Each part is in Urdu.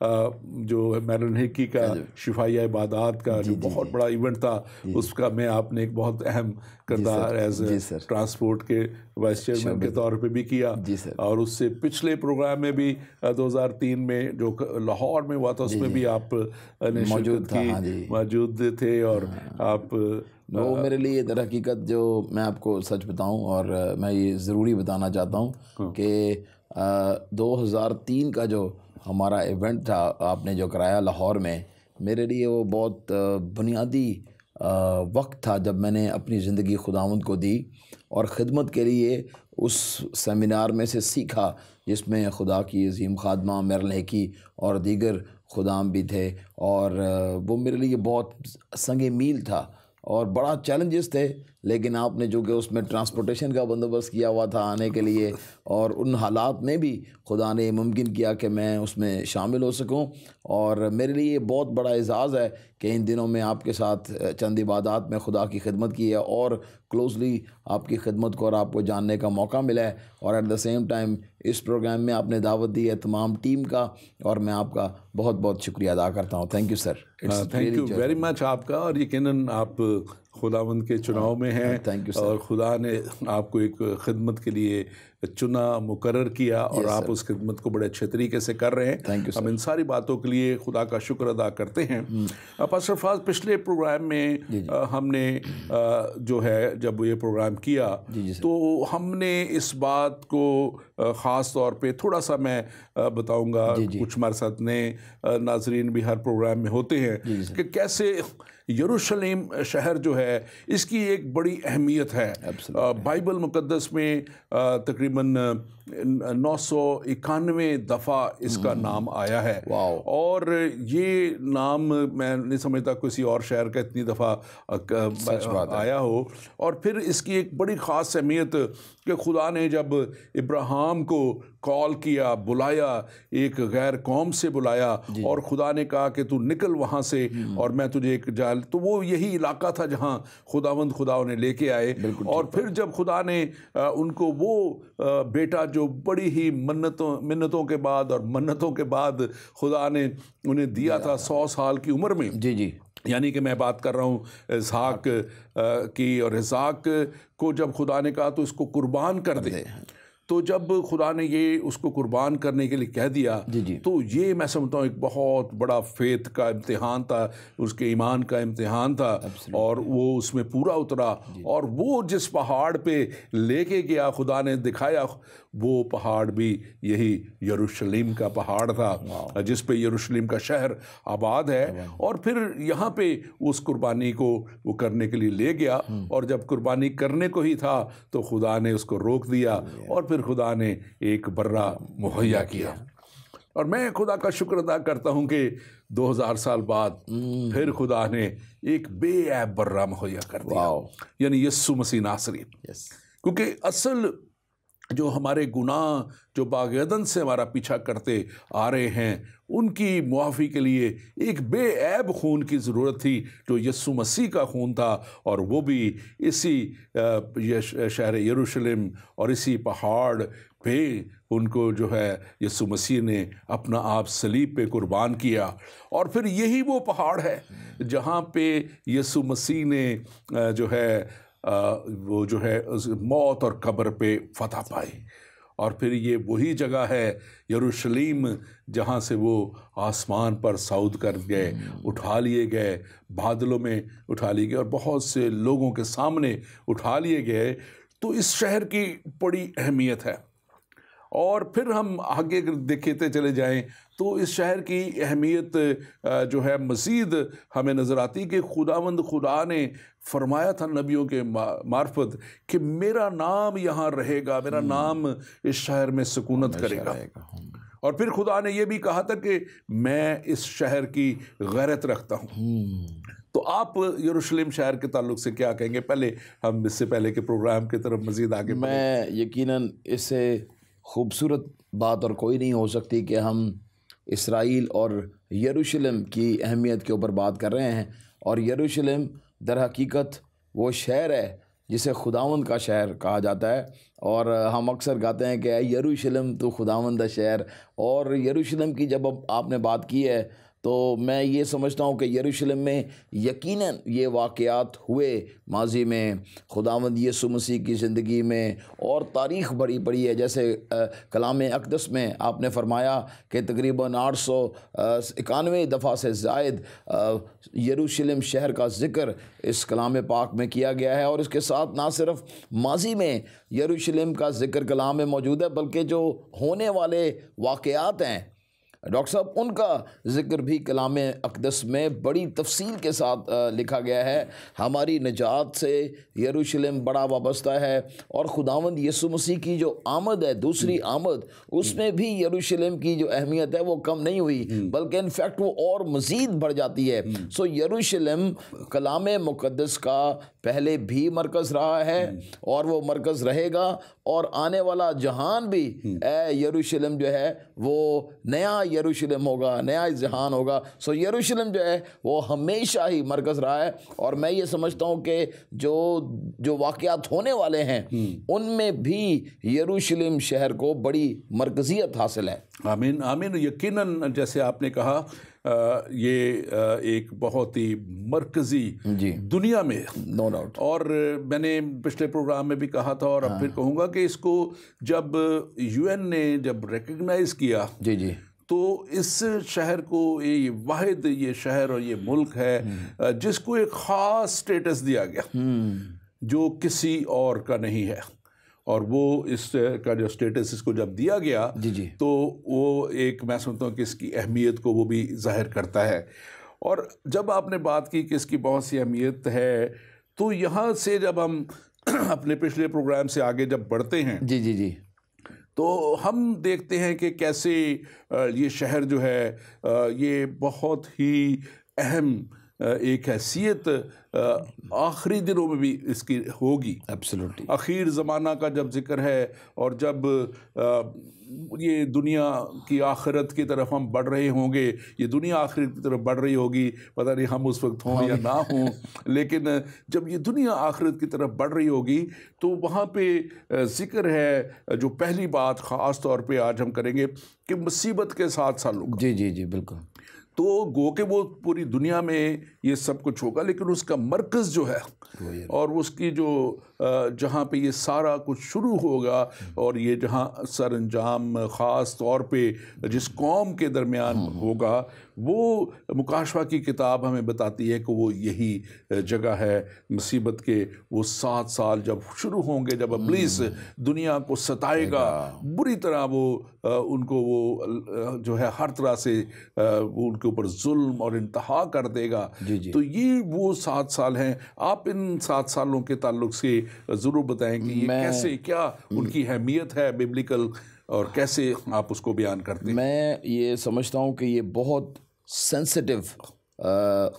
جو میرن ہیکی کا شفائیہ عبادات کا جو بہت بڑا ایونٹ تھا، اس کا میں آپ نے ایک بہت اہم کردار ایز ٹرانسپورٹ کے وائس چیئرمین کے طور پہ بھی کیا، اور اس سے پچھلے پروگرام میں بھی 2003 میں جو لاہور میں ہوا تھا اس میں بھی آپ نے شرکت کی، موجود تھے، اور آپ وہ میرے لیے در حقیقت جو میں آپ کو سچ بتاؤں، اور میں یہ ضروری بتانا چاہتا ہوں کہ 2003 کا جو ہمارا ایونٹ تھا آپ نے جو کرایا لاہور میں، میرے لیے وہ بہت بنیادی وقت تھا جب میں نے اپنی زندگی خداوند کو دی اور خدمت کے لیے اس سیمینار میں سے سیکھا جس میں خدا کی عظیم خادمہ میرن ہیکی اور دیگر خدام بھی تھے، اور وہ میرے لیے بہت سنگ میل تھا اور بڑا چیلنجز تھے، لیکن آپ نے جو کہ اس میں ٹرانسپورٹیشن کا بندوبست کیا ہوا تھا آنے کے لیے، اور ان حالات میں بھی خدا نے ممکن کیا کہ میں اس میں شامل ہو سکوں، اور میرے لیے بہت بڑا اعزاز ہے کہ ان دنوں میں آپ کے ساتھ چند عبادات میں خدا کی خدمت کی ہے اور کلوزلی آپ کی خدمت کو اور آپ کو جاننے کا موقع ملا ہے، اور ایٹ دا سیم ٹائم اس پروگرام میں آپ نے دعوت دی ہے تمام ٹیم کا، اور میں آپ کا بہت بہت شکریہ ادا کرتا ہوں. Thank you sir. Thank you very مچ آپ کا، اور یقیناً آپ خداوند کے چناؤ میں ہیں، اور خدا نے آپ کو ایک خدمت کے لیے چنا، مقرر کیا، اور آپ اس خدمت کو بڑے اچھے طریقے سے کر رہے ہیں. ہم ان ساری باتوں کے لیے خدا کا شکر ادا کرتے ہیں. پاسٹر فاض، پچھلے پروگرام میں ہم نے جو ہے جب یہ پروگرام کیا تو ہم نے اس بات کو خاص طور پہ تھوڑا سا میں بتاؤں گا، کچھ ہمارے ساتھ نئے ناظرین بھی ہر پروگرام میں ہوتے ہیں، کہ کیسے یروشلم شہر جو ہے اس کی ایک بڑی اہمیت ہے. بائبل مقدس میں تقریباً 991 دفعہ اس کا نام آیا ہے، اور یہ نام میں نہیں سمجھتا کسی اور شہر کا اتنی دفعہ آیا ہو. اور پھر اس کی ایک بڑی خاص اہمیت کہ خدا نے جب ابراہیم کو کال کیا، بلایا، ایک غیر قوم سے بلایا، اور خدا نے کہا کہ تو نکل وہاں سے اور میں تجھے ایک جال، تو وہ یہی علاقہ تھا جہاں خدا انہیں لے کے آئے. اور پھر جب خدا نے ان کو وہ بیٹا جو بڑی ہی منتوں کے بعد اور منتوں کے بعد خدا نے انہیں دیا تھا 100 سال کی عمر میں، یعنی کہ میں بات کر رہا ہوں اسحاق کی، اور اسحاق کو جب خدا نے کہا تو اس کو قربان کر دے، تو جب خدا نے یہ اس کو قربان کرنے کے لیے کہہ دیا تو یہ میں سمجھتا ہوں ایک بہت بڑا فیتھ کا امتحان تھا، اس کے ایمان کا امتحان تھا، اور وہ اس میں پورا اترا. اور وہ جس پہاڑ پہ لے کے گیا خدا نے دکھایا، وہ پہاڑ بھی یہی یروشلم کا پہاڑ تھا جس پہ یروشلم کا شہر آباد ہے. اور پھر یہاں پہ اس قربانی کو وہ کرنے کے لیے لے گیا، اور جب قربانی کرنے کو ہی تھا تو خدا نے اس کو روک دیا، اور پھر خدا نے ایک برہ مہیا کیا. اور میں خدا کا شکر ادا کرتا ہوں کہ 2000 سال بعد پھر خدا نے ایک بے عیب برہ مہیا کر دیا، یعنی یسوع مسیح ناصری. کیونکہ اصل جو ہمارے گناہ جو باغیدن سے ہمارا پیچھا کرتے آ رہے ہیں، ان کی معافی کے لیے ایک بے عیب خون کی ضرورت تھی جو یسوع مسیح کا خون تھا، اور وہ بھی اسی شہر یروشلم اور اسی پہاڑ پہ ان کو جو ہے یسوع مسیح نے اپنا آپ صلیب پہ قربان کیا. اور پھر یہی وہ پہاڑ ہے جہاں پہ یسوع مسیح نے جو ہے وہ جو ہے موت اور قبر پہ فتح پائی. اور پھر یہ وہی جگہ ہے یروشلم جہاں سے وہ آسمان پر صعود کر گئے، اٹھا لیے گئے، بادلوں میں اٹھا لیے گئے اور بہت سے لوگوں کے سامنے اٹھا لیے گئے. تو اس شہر کی بڑی اہمیت ہے. اور پھر ہم آگے دیکھتے چلے جائیں تو اس شہر کی اہمیت جو ہے مزید ہمیں نظر آتی کہ خدا نے فرمایا تھا نبیوں کے معرفت کہ میرا نام یہاں رہے گا، میرا نام اس شہر میں سکونت کرے گا. اور پھر خدا نے یہ بھی کہا تھا کہ میں اس شہر کی غیرت رکھتا ہوں. تو آپ یروشلم شہر کے تعلق سے کیا کہیں گے؟ پہلے ہم اس سے پہلے کے پروگرام کی طرف مزید آگے میں یقیناً اس سے خوبصورت بات اور کوئی نہیں ہو سکتی کہ ہم اسرائیل اور یروشلم کی اہمیت کے اوپر بات کر رہے ہیں. اور یروشلم در حقیقت وہ شہر ہے جسے خداوند کا شہر کہا جاتا ہے، اور ہم اکثر گاتے ہیں کہ اے یروشلم تو خداوند شہر. اور یروشلم کی جب آپ نے بات کی ہے تو میں یہ سمجھتا ہوں کہ یروشلم میں یقیناً یہ واقعات ہوئے ماضی میں، خداوند یسوع مسیح کی زندگی میں، اور تاریخ بڑی بڑی ہے. جیسے کلام اقدس میں آپ نے فرمایا کہ تقریباً 891 دفعہ سے زائد یروشلم شہر کا ذکر اس کلام پاک میں کیا گیا ہے. اور اس کے ساتھ نہ صرف ماضی میں یروشلم کا ذکر کلام میں موجود ہے، بلکہ جو ہونے والے واقعات ہیں ڈاکٹر صاحب ان کا ذکر بھی کلام اقدس میں بڑی تفصیل کے ساتھ لکھا گیا ہے. ہماری نجات سے یروشلم بڑا وابستہ ہے، اور خداوند یسوع مسیح کی جو آمد ہے، دوسری آمد، اس میں بھی یروشلم کی جو اہمیت ہے وہ کم نہیں ہوئی، بلکہ انفیکٹ وہ اور مزید بڑھ جاتی ہے. سو یروشلم کلام مقدس کا پہلے بھی مرکز رہا ہے، اور وہ مرکز رہے گا، اور آنے والا جہان بھی اے یروشلم جو ہے وہ نیا یروشلم ہوگا، نیا جہان ہوگا. سو یروشلم جو ہے وہ ہمیشہ ہی مرکز رہا ہے، اور میں یہ سمجھتا ہوں کہ جو واقعات ہونے والے ہیں ان میں بھی یروشلم شہر کو بڑی مرکزیت حاصل ہے. آمین آمین. یقیناً جیسے آپ نے کہا یہ ایک بہت ہی مرکزی دنیا میں، نو ڈاؤٹ. اور میں نے پچھلے پروگرام میں بھی کہا تھا، اور اب پھر کہوں گا کہ اس کو جب یو این نے جب ریکگنائز کیا جی تو اس شہر کو یہ واحد یہ شہر اور یہ ملک ہے جس کو ایک خاص سٹیٹس دیا گیا جو کسی اور کا نہیں ہے. اور وہ اس کا جو سٹیٹس اس کو جب دیا گیا تو وہ ایک، میں سمجھتا ہوں کہ اس کی اہمیت کو وہ بھی ظاہر کرتا ہے. اور جب آپ نے بات کی کہ اس کی بہت سی اہمیت ہے، تو یہاں سے جب ہم اپنے پچھلے پروگرام سے آگے جب بڑھتے ہیں جی تو ہم دیکھتے ہیں کہ کیسے یہ شہر جو ہے یہ بہت ہی اہم ایک حیثیت آخری دنوں میں بھی اس کی ہوگی. ایبسلیوٹلی. اخیر زمانہ کا جب ذکر ہے، اور جب یہ دنیا کی آخرت کی طرف ہم بڑھ رہے ہوں گے، یہ دنیا آخرت کی طرف بڑھ رہی ہوگی، پتہ نہیں ہم اس وقت ہوں یا نہ ہوں، لیکن جب یہ دنیا آخرت کی طرف بڑھ رہی ہوگی تو وہاں پہ ذکر ہے جو پہلی بات خاص طور پہ آج ہم کریں گے کہ مصیبت کے 7 سالوں کا. جی بالکل. تو گو کہ وہ پوری دنیا میں یہ سب کچھ ہوگا، لیکن اس کا مرکز جو ہے اور اس کی جو جہاں پہ یہ سارا کچھ شروع ہوگا، اور یہ جہاں سر انجام خاص طور پہ جس قوم کے درمیان ہوگا، وہ مکاشفہ کی کتاب ہمیں بتاتی ہے کہ وہ یہی جگہ ہے مصیبت کے. وہ 7 سال جب شروع ہوں گے، جب ابلیس دنیا کو ستائے گا بری طرح، وہ ان کو وہ جو ہے ہر طرح سے وہ ان کے اوپر ظلم اور انتہا کر دے گا. تو یہ وہ 7 سال ہیں. آپ ان 7 سالوں کے تعلق سے ضرور بتائیں کہ یہ کیسے، کیا ان کی اہمیت ہے بیبلیکل، اور کیسے آپ اس کو بیان کرتے ہیں. میں یہ سمجھتا ہوں کہ یہ بہت سینسٹیو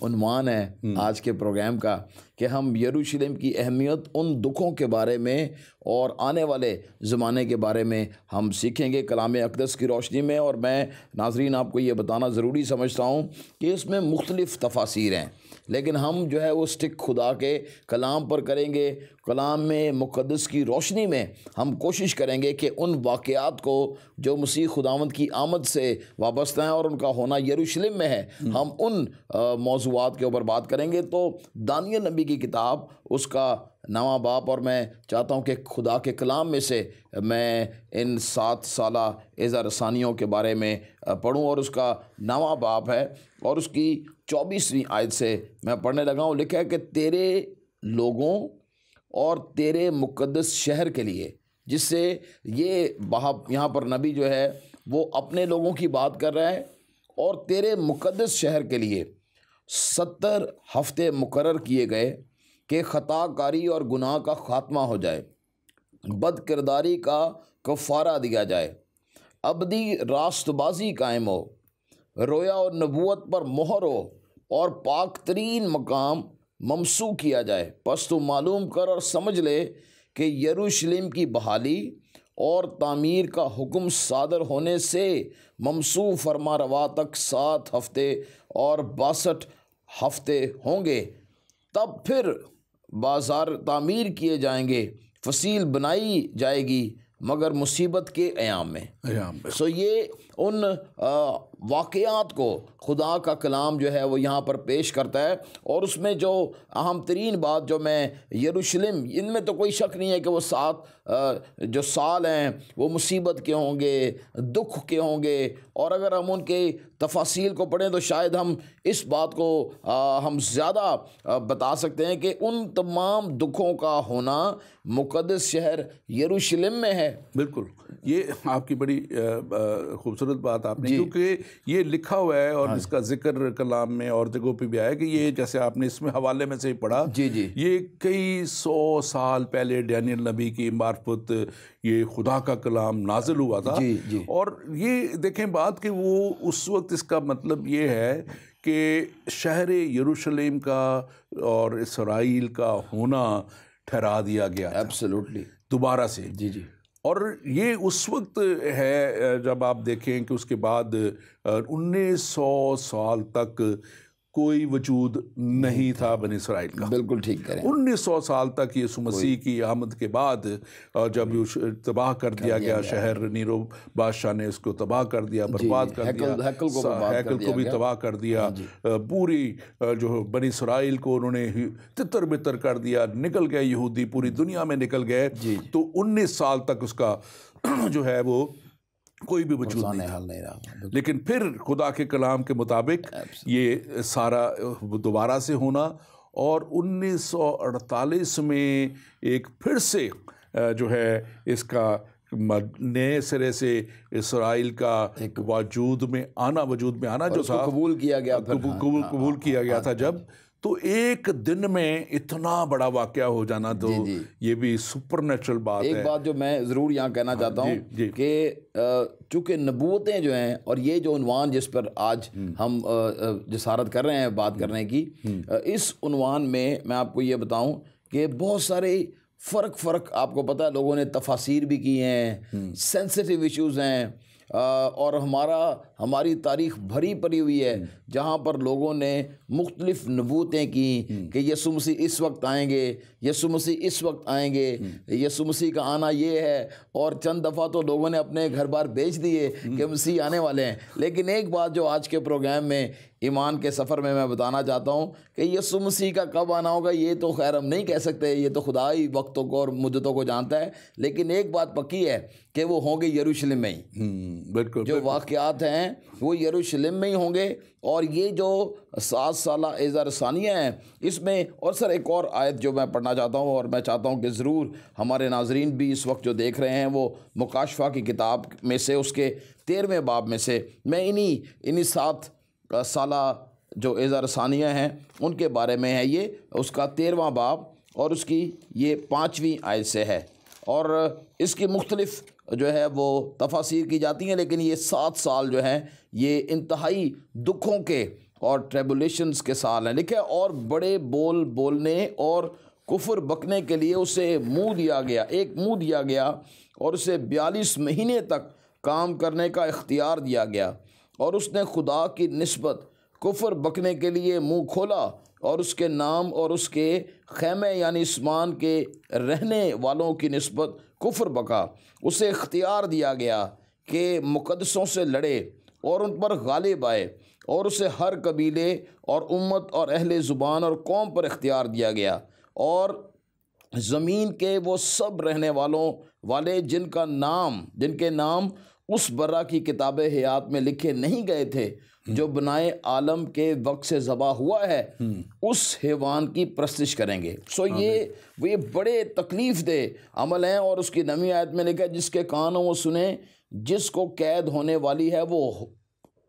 عنوان ہے آج کے پروگرام کا، کہ ہم یروشلم کی اہمیت، ان دکھوں کے بارے میں اور آنے والے زمانے کے بارے میں ہم سیکھیں گے کلام اقدس کی روشنی میں. اور میں ناظرین آپ کو یہ بتانا ضروری سمجھتا ہوں کہ اس میں مختلف تفاسیر ہیں، لیکن ہم جو ہے وہ سٹک خدا کے کلام پر کریں گے. کلام میں مقدس کی روشنی میں ہم کوشش کریں گے کہ ان واقعات کو جو مسیح خداوند کی آمد سے وابستہ ہیں اور ان کا ہونا یروشلم میں ہے، ہم ان موضوعات کے اوپر بات کریں گے. تو دانیل نبی کی کتاب، اس کا 9واں باب، اور میں چاہتا ہوں کہ خدا کے کلام میں سے میں ان 7 سالہ اعزا رسانیوں کے بارے میں پڑھوں. اور اس کا 9واں باب ہے، اور اس کی 24ویں آیت سے میں پڑھنے لگا ہوں. لکھا ہے کہ تیرے لوگوں اور تیرے مقدس شہر کے لیے، جس سے یہ یہاں پر نبی جو ہے وہ اپنے لوگوں کی بات کر رہا ہے، اور تیرے مقدس شہر کے لیے 70 ہفتے مقرر کیے گئے کہ خطا کاری اور گناہ کا خاتمہ ہو جائے، بد کرداری کا کفارہ دیا جائے، ابدی راست بازی قائم ہو، رویا اور نبوت پر مہر ہو، اور پاک ترین مقام ممسوح کیا جائے. پس تو معلوم کر اور سمجھ لے کہ یروشلم کی بحالی اور تعمیر کا حکم صادر ہونے سے ممسوح فرما روا تک 7 ہفتے اور 62 ہفتے ہوں گے. تب پھر بازار تعمیر کیے جائیں گے، فصیل بنائی جائے گی مگر مصیبت کے ایام میں۔ سو یہ ان واقعات کو خدا کا کلام جو ہے وہ یہاں پر پیش کرتا ہے، اور اس میں جو اہم ترین بات جو میں یروشلم، ان میں تو کوئی شک نہیں ہے کہ وہ 7 جو سال ہیں وہ مصیبت کے ہوں گے، دکھ کے ہوں گے، اور اگر ہم ان کے تفاصیل کو پڑھیں تو شاید ہم اس بات کو ہم زیادہ بتا سکتے ہیں کہ ان تمام دکھوں کا ہونا مقدس شہر یروشلم میں ہے۔ بالکل، یہ آپ کی بڑی خوبصورت بات آپ نے، کیونکہ یہ لکھا ہوا ہے اور اس کا ذکر کلام میں اور جگہوں پہ بھی آیا کہ یہ جیسے آپ نے اس میں حوالے میں سے ہی پڑھا، یہ کئی 100 سال پہلے ڈینیل نبی کی معرفت یہ خدا کا کلام نازل ہوا تھا۔ اور یہ دیکھیں بات کہ وہ اس وقت اس کا مطلب یہ ہے کہ شہر یروشلم کا اور اسرائیل کا ہونا ٹھہرا دیا گیا ایبسلیوٹلی دوبارہ سے۔ اور یہ اس وقت ہے جب آپ دیکھیں کہ اس کے بعد 1900 سال تک کوئی وجود نہیں تھا بنی اسرائیل کا۔ بالکل ٹھیک کریں۔ 1900 سال تک یسوع مسیح کی آمد کے بعد جب تباہ کر دیا گیا شہر، نیرو بادشاہ نے اس کو تباہ کر دیا، برباد کر دیا، ہیکل کو بھی تباہ کر دیا، پوری جو بنی اسرائیل کو انہوں نے تتر بتر کر دیا، نکل گئے یہودی، پوری دنیا میں نکل گئے۔ تو 19 سال تک اس کا جو ہے وہ کوئی بھی وجود نہیں رہا۔ لیکن پھر خدا کے کلام کے مطابق یہ سارا دوبارہ سے ہونا، اور 1948 میں ایک پھر سے جو ہے اس کا نئے سرے سے اسرائیل کا وجود میں آنا جو تھا، قبول کیا گیا، قبول کیا گیا تھا جب، تو ایک دن میں اتنا بڑا واقعہ ہو جانا، تو یہ بھی سپر نیچرل بات ہے۔ ایک بات جو میں ضرور یہاں کہنا چاہتا ہوں کہ چونکہ نبوتیں جو ہیں، اور یہ جو عنوان جس پر آج ہم جسارت کر رہے ہیں بات کرنے کی، اس عنوان میں آپ کو یہ بتاؤں کہ بہت سارے فرق آپ کو پتہ ہے، لوگوں نے تفاسیر بھی کی ہیں، سینسٹیو ایشوز ہیں، اور ہماری تاریخ بھری پڑی ہوئی ہے جہاں پر لوگوں نے مختلف نبوتیں کی کہ یسوع مسیح اس وقت آئیں گے، یسوع مسیح اس وقت آئیں گے، یسوع مسیح کا آنا یہ ہے، اور چند دفعہ تو لوگوں نے اپنے گھر بار بیچ دیے کہ مسیح آنے والے ہیں۔ لیکن ایک بات جو آج کے پروگرام میں ایمان کے سفر میں بتانا چاہتا ہوں کہ یسوع مسیح کا کب آنا ہوگا یہ تو خیر ہم نہیں کہہ سکتے، یہ تو خدا ہی وقتوں کو اور مدتوں کو جانتا ہے، لیکن ایک بات پکی ہے کہ وہ ہوں گے یروشلم میں ہی۔ جو واقعات ہیں وہ یروشلم میں ہی ہوں گے، اور یہ جو 7 سالہ اعزہ رسانیہ ہیں اس میں، اور سر ایک اور آیت جو میں پڑھنا چاہتا ہوں، اور میں چاہتا ہوں کہ ضرور ہمارے ناظرین بھی اس وقت جو دیکھ رہے ہیں وہ مکاشفہ کی کتاب میں سے اس کے 13ویں باب میں سے میں انہی 7 سالہ جو اعزہ رسانیہ ہیں ان کے بارے میں ہے، یہ اس کا 13واں باب اور اس کی یہ 5ویں آیت سے ہے، اور اس کی مختلف جو ہے وہ تفاسیر کی جاتی ہیں، لیکن یہ 7 سال جو ہیں یہ انتہائی دکھوں کے اور ٹریبولیشنز کے سال ہیں۔ لکھے اور بڑے بول بولنے اور کفر بکنے کے لیے اسے منہ دیا گیا اور اسے 42 مہینے تک کام کرنے کا اختیار دیا گیا، اور اس نے خدا کی نسبت کفر بکنے کے لیے منہ کھولا، اور اس کے نام اور اس کے خیمے یعنی اسمان کے رہنے والوں کی نسبت کفر بکا۔ اسے اختیار دیا گیا کہ مقدسوں سے لڑے اور ان پر غالب آئے، اور اسے ہر قبیلے اور امت اور اہل زبان اور قوم پر اختیار دیا گیا، اور زمین کے وہ سب رہنے والے جن کے نام اس برہ کی کتاب حیات میں لکھے نہیں گئے تھے جو بنائے عالم کے وقت سے ذبح ہوا ہے، اس حیوان کی پرستش کریں گے۔ سو یہ بڑے تکلیف دہ عمل ہیں، اور اس کی 9ویں آیت میں لکھا ہے جس کے کان ہوں وہ سنیں، جس کو قید ہونے والی ہے وہ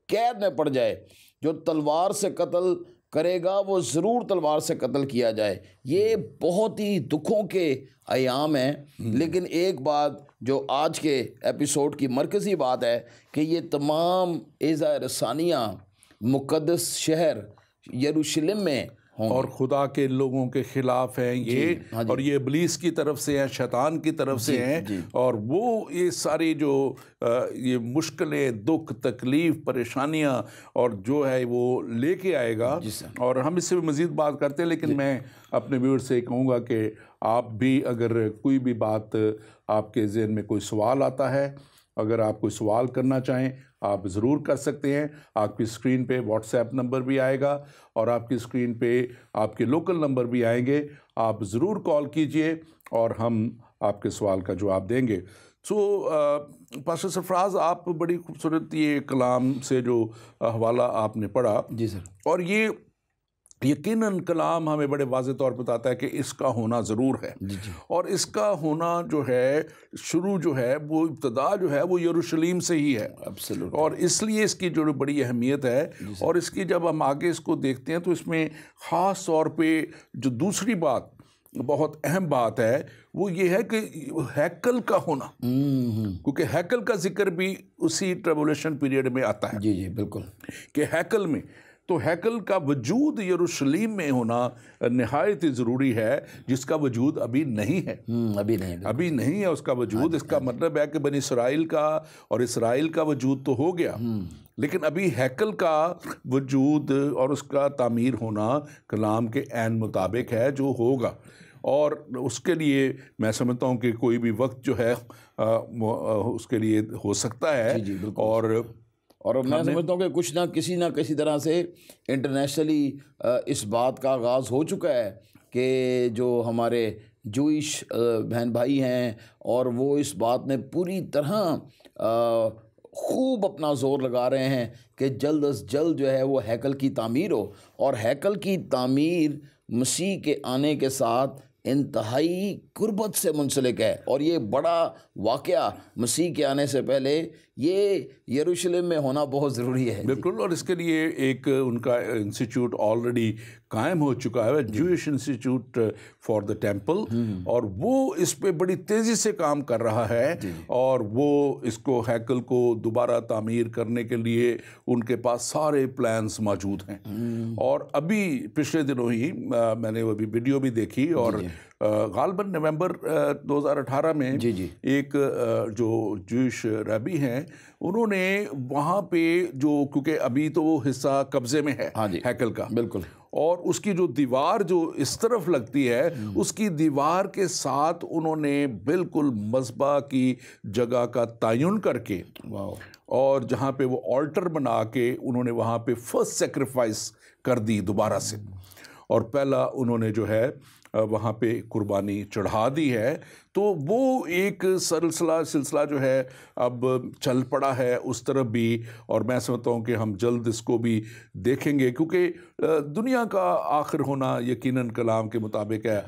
قید میں پڑ جائے، جو تلوار سے قتل کرے گا وہ ضرور تلوار سے قتل کیا جائے۔ یہ بہت ہی دکھوں کے ایام ہیں، لیکن ایک بات جو آج کے ایپیسوڈ کی مرکزی بات ہے کہ یہ تمام اعزہ رسانیہ مقدس شہر یروشلم میں اور خدا کے لوگوں کے خلاف ہیں یہ، اور یہ ابلیس کی طرف سے ہیں، شیطان کی طرف سے ہیں، اور وہ یہ ساری جو یہ مشکلیں، دکھ، تکلیف، پریشانیاں اور جو ہے وہ لے کے آئے گا، اور ہم اس سے بھی مزید بات کرتے ہیں، لیکن میں اپنے ویور سے کہوں گا کہ آپ بھی اگر کوئی بھی بات آپ کے ذہن میں کوئی سوال آتا ہے، اگر آپ کوئی سوال کرنا چاہیں آپ ضرور کر سکتے ہیں۔ آپ کی اسکرین پہ واٹس ایپ نمبر بھی آئے گا اور آپ کی اسکرین پہ آپ کے لوکل نمبر بھی آئیں گے، آپ ضرور کال کیجئے اور ہم آپ کے سوال کا جواب دیں گے۔ پاسٹر سرفراز، آپ بڑی خوبصورت یہ کلام سے جو حوالہ آپ نے پڑھا، جی سر، اور یہ یقیناً کلام ہمیں بڑے واضح طور پہ بتاتا ہے کہ اس کا ہونا ضرور ہے، اور اس کا ہونا جو ہے شروع جو ہے وہ ابتدا جو ہے وہ یروشلیم سے ہی ہے، اور اس لیے اس کی جو بڑی اہمیت ہے، اور اس کی جب ہم آگے اس کو دیکھتے ہیں تو اس میں خاص طور پہ جو دوسری بات بہت اہم بات ہے وہ یہ ہے کہ ہیکل کا ہونا، کیونکہ ہیکل کا ذکر بھی اسی ٹریبولیشن پیریڈ میں آتا ہے، جی بالکل، کہ ہیکل میں، تو ہیکل کا وجود یروشلیم میں ہونا نہایت ضروری ہے، جس کا وجود ابھی نہیں ہے، ابھی نہیں ہے اس کا وجود۔ اس کا مطلب ہے کہ بنی اسرائیل کا اور اسرائیل کا وجود تو ہو گیا، لیکن ابھی ہیکل کا وجود اور اس کا تعمیر ہونا کلام کے عین مطابق ہے جو ہوگا، اور اس کے لیے میں سمجھتا ہوں کہ کوئی بھی وقت جو ہے اس کے لیے ہو سکتا ہے، اور میں سمجھتا ہوں کہ کچھ نہ کسی طرح سے انٹرنیشنلی اس بات کا آغاز ہو چکا ہے کہ جو ہمارے جوئش بہن بھائی ہیں اور وہ اس بات میں پوری طرح خوب اپنا زور لگا رہے ہیں کہ جلد از جلد جو ہے وہ ہیکل کی تعمیر ہو، اور ہیکل کی تعمیر مسیح کے آنے کے ساتھ انتہائی قربت سے منسلک ہے، اور یہ بڑا واقعہ مسیح کے آنے سے پہلے یہ یروشلم میں ہونا بہت ضروری ہے۔ بالکل، اور اس کے لیے ایک ان کا انسٹیٹیوٹ آلریڈی قائم ہو چکا ہے، Jewish institute for the temple, اور وہ اس پہ بڑی تیزی سے کام کر رہا ہے، اور وہ اس کو ہیکل کو دوبارہ تعمیر کرنے کے لیے ان کے پاس سارے پلانز موجود ہیں، اور ابھی پچھلے دنوں ہی میں نے وہ بھی ویڈیو بھی دیکھی، اور غالباً نومبر 2018 میں ایک جو جوئش رابی ہیں انہوں نے وہاں پہ جو، کیونکہ ابھی تو وہ حصہ قبضے میں ہے ہیکل کا، بالکل، اور اس کی جو دیوار جو اس طرف لگتی ہے اس کی دیوار کے ساتھ انہوں نے بالکل مذبح کی جگہ کا تعین کر کے، اور جہاں پہ وہ آلٹر بنا کے انہوں نے وہاں پہ فرسٹ سیکریفائس کر دی دوبارہ سے، اور پہلا انہوں نے جو ہے وہاں پہ قربانی چڑھا دی ہے، تو وہ ایک سلسلہ جو ہے اب چل پڑا ہے اس طرف بھی، اور میں سمجھتا ہوں کہ ہم جلد اس کو بھی دیکھیں گے، کیونکہ دنیا کا آخر ہونا یقیناً کلام کے مطابق ہے،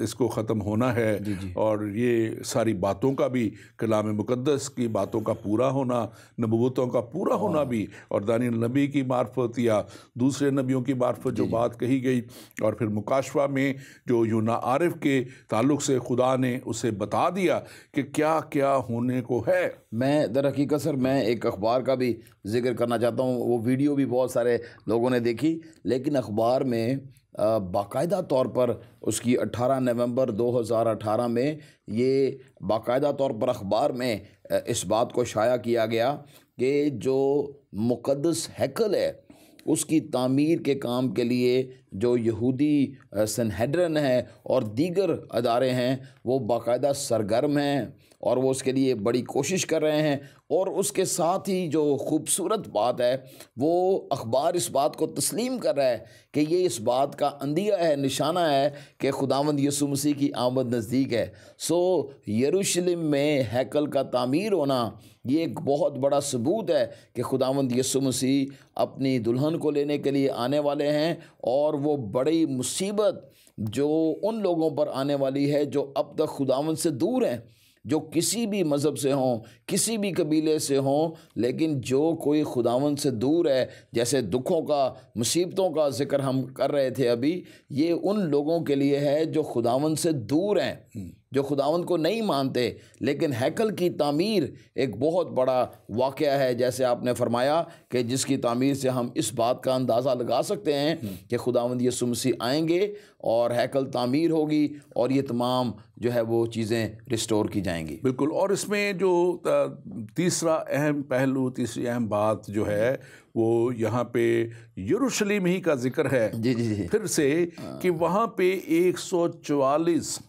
اس کو ختم ہونا ہے، اور یہ ساری باتوں کا بھی، کلام مقدس کی باتوں کا پورا ہونا، نبوتوں کا پورا ہونا بھی، اور دانیل نبی کی معرفت یا دوسرے نبیوں کی معرفت جو بات کہی گئی، اور پھر مکاشفہ میں جو یونا عارف کے تعلق سے خدا نے اسے بتا دیا کہ کیا کیا ہونے کو ہے۔ میں در حقیقت سر میں ایک اخبار کا بھی ذکر کرنا چاہتا ہوں، وہ ویڈیو بھی بہت سارے لوگوں نے دیکھی، لیکن اخبار میں باقاعدہ طور پر اس کی 18 نومبر 2018 میں یہ باقاعدہ طور پر اخبار میں اس بات کو شائع کیا گیا کہ جو مقدس ہیکل ہے اس کی تعمیر کے کام کے لیے جو یہودی سنہیڈرن ہے اور دیگر ادارے ہیں وہ باقاعدہ سرگرم ہیں، اور وہ اس کے لیے بڑی کوشش کر رہے ہیں، اور اس کے ساتھ ہی جو خوبصورت بات ہے وہ اخبار اس بات کو تسلیم کر رہا ہے کہ یہ اس بات کا اندیہ ہے، نشانہ ہے کہ خداوند یسوع مسیح کی آمد نزدیک ہے۔ یروشلم میں ہیکل کا تعمیر ہونا یہ ایک بہت بڑا ثبوت ہے کہ خداوند یسوع مسیح اپنی دلہن کو لینے کے لیے آنے والے ہیں، اور وہ بڑی مصیبت جو ان لوگوں پر آنے والی ہے جو اب تک خداوند سے دور ہیں، جو کسی بھی مذہب سے ہوں، کسی بھی قبیلے سے ہوں، لیکن جو کوئی خداوند سے دور ہے، جیسے دکھوں کا، مصیبتوں کا ذکر ہم کر رہے تھے ابھی، یہ ان لوگوں کے لیے ہے جو خداوند سے دور ہیں، جو خداوند کو نہیں مانتے، لیکن ہیکل کی تعمیر ایک بہت بڑا واقعہ ہے، جیسے آپ نے فرمایا کہ جس کی تعمیر سے ہم اس بات کا اندازہ لگا سکتے ہیں کہ خداوند یسوع مسیح آئیں گے اور ہیکل تعمیر ہوگی اور یہ تمام جو ہے وہ چیزیں ریسٹور کی جائیں گی۔ بالکل، اور اس میں جو تیسرا اہم پہلو، تیسری اہم بات جو ہے وہ یہاں پہ یروشلم ہی کا ذکر ہے جی جی جی پھر سے، کہ وہاں پہ 144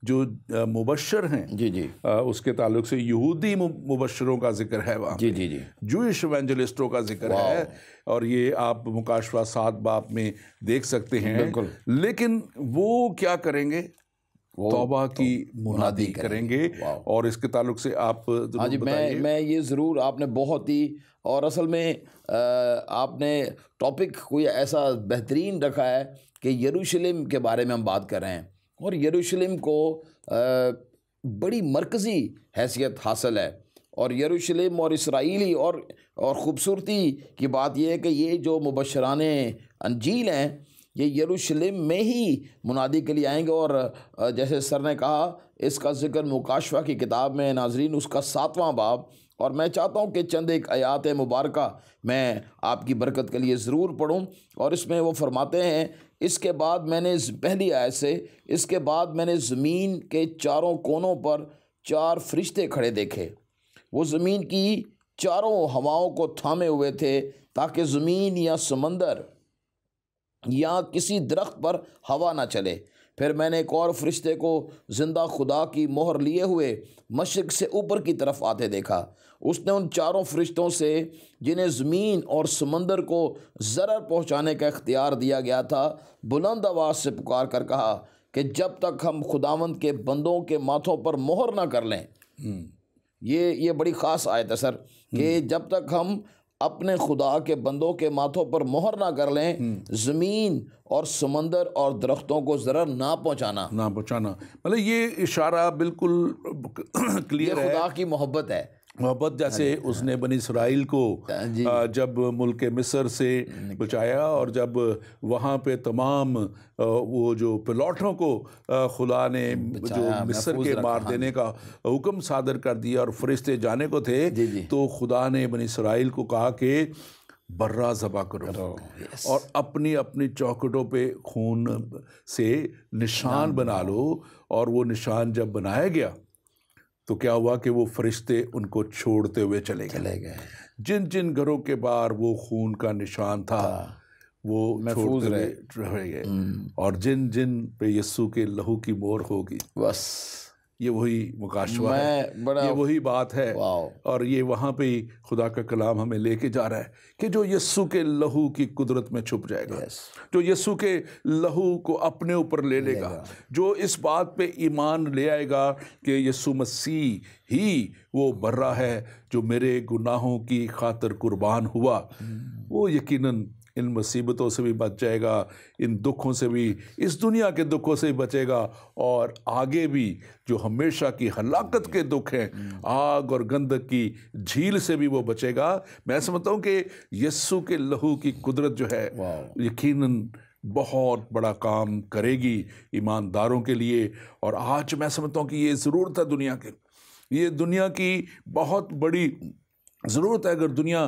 جو مبشر ہیں، جی جی اس کے تعلق سے یہودی مبشروں کا ذکر ہے وہاں جی پہ، جی جی جوئش ایونجلسٹوں کا ذکر ہے، اور یہ آپ مکاشفہ 7 باب میں دیکھ سکتے ہیں۔ بالکل۔ لیکن وہ کیا کریں گے؟ وہ توبہ کی منادی کریں گے، اور اس کے تعلق سے آپ ضرور ہاں جی، بتائیے۔ میں یہ ضرور، آپ نے بہت ہی، اور اصل میں آپ نے ٹاپک کوئی ایسا بہترین رکھا ہے کہ یروشلم کے بارے میں ہم بات کر رہے ہیں، اور یروشلم کو بڑی مرکزی حیثیت حاصل ہے، اور یروشلم اور اسرائیلی اور خوبصورتی کی بات یہ ہے کہ یہ جو مبشران انجیل ہیں یہ یروشلم میں ہی منادی کے لیے آئیں گے، اور جیسے سر نے کہا اس کا ذکر مکاشفہ کی کتاب میں ناظرین اس کا 7واں باب، اور میں چاہتا ہوں کہ چند ایک آیات مبارکہ میں آپ کی برکت کے لیے ضرور پڑھوں، اور اس میں وہ فرماتے ہیں، اس کے بعد میں نے پہلی آیت سے، اس کے بعد میں نے زمین کے چاروں کونوں پر 4 فرشتے کھڑے دیکھے، وہ زمین کی چاروں ہواؤں کو تھامے ہوئے تھے تاکہ زمین یا سمندر یا کسی درخت پر ہوا نہ چلے۔ پھر میں نے ایک اور فرشتے کو زندہ خدا کی مہر لیے ہوئے مشرق سے اوپر کی طرف آتے دیکھا۔ اس نے ان 4 فرشتوں سے جنہیں زمین اور سمندر کو ضرر پہنچانے کا اختیار دیا گیا تھا بلند آواز سے پکار کر کہا کہ جب تک ہم خداوند کے بندوں کے ماتھوں پر مہر نہ کر لیں، یہ بڑی خاص آیت ہے سر، کہ جب تک ہم اپنے خدا کے بندوں کے ماتھوں پر مہر نہ کر لیں، زمین اور سمندر اور درختوں کو ضرر نہ پہنچانا۔ مطلب یہ اشارہ بالکل کلیئر ہے، یہ خدا کی محبت ہے، محبت جیسے اس نے بنی اسرائیل کو جب ملک مصر سے بچایا، اور جب وہاں پہ تمام وہ جو پلاٹوں کو خدا نے جو مصر کے مار دینے کا حکم صادر کر دیا اور فرشتے جانے کو تھے، تو خدا نے بنی اسرائیل کو کہا کہ برہ ذبح کرو اور اپنی اپنی چوکھٹوں پہ خون سے نشان بنا لو، اور وہ نشان جب بنایا گیا تو کیا ہوا کہ وہ فرشتے ان کو چھوڑتے ہوئے چلے گئے۔ جن جن گھروں کے باہر وہ خون کا نشان تھا وہ محفوظ رہے، اور جن جن پہ یسوع کے لہو کی مہر ہوگی، بس یہ وہی مکاشفہ ہے، یہ وہی بات ہے، اور یہ وہاں پہ ہی خدا کا کلام ہمیں لے کے جا رہا ہے کہ جو یسوع کے لہو کی قدرت میں چھپ جائے گا، جو یسوع کے لہو کو اپنے اوپر لے لے گا، جو اس بات پہ ایمان لے آئے گا کہ یسوع مسیح ہی وہ برہ ہے جو میرے گناہوں کی خاطر قربان ہوا، وہ یقیناً ان مصیبتوں سے بھی بچ جائے گا، ان دکھوں سے بھی، اس دنیا کے دکھوں سے بھی بچے گا، اور آگے بھی جو ہمیشہ کی ہلاکت کے دکھ ہیں، آگ اور گندک کی جھیل سے بھی وہ بچے گا۔ میں سمجھتا ہوں کہ یسوع کے لہو کی قدرت جو ہے یقیناً بہت بڑا کام کرے گی ایمانداروں کے لیے، اور آج میں سمجھتا ہوں کہ یہ ضرورت ہے دنیا کے، یہ دنیا کی بہت بڑی ضرورت ہے۔ اگر دنیا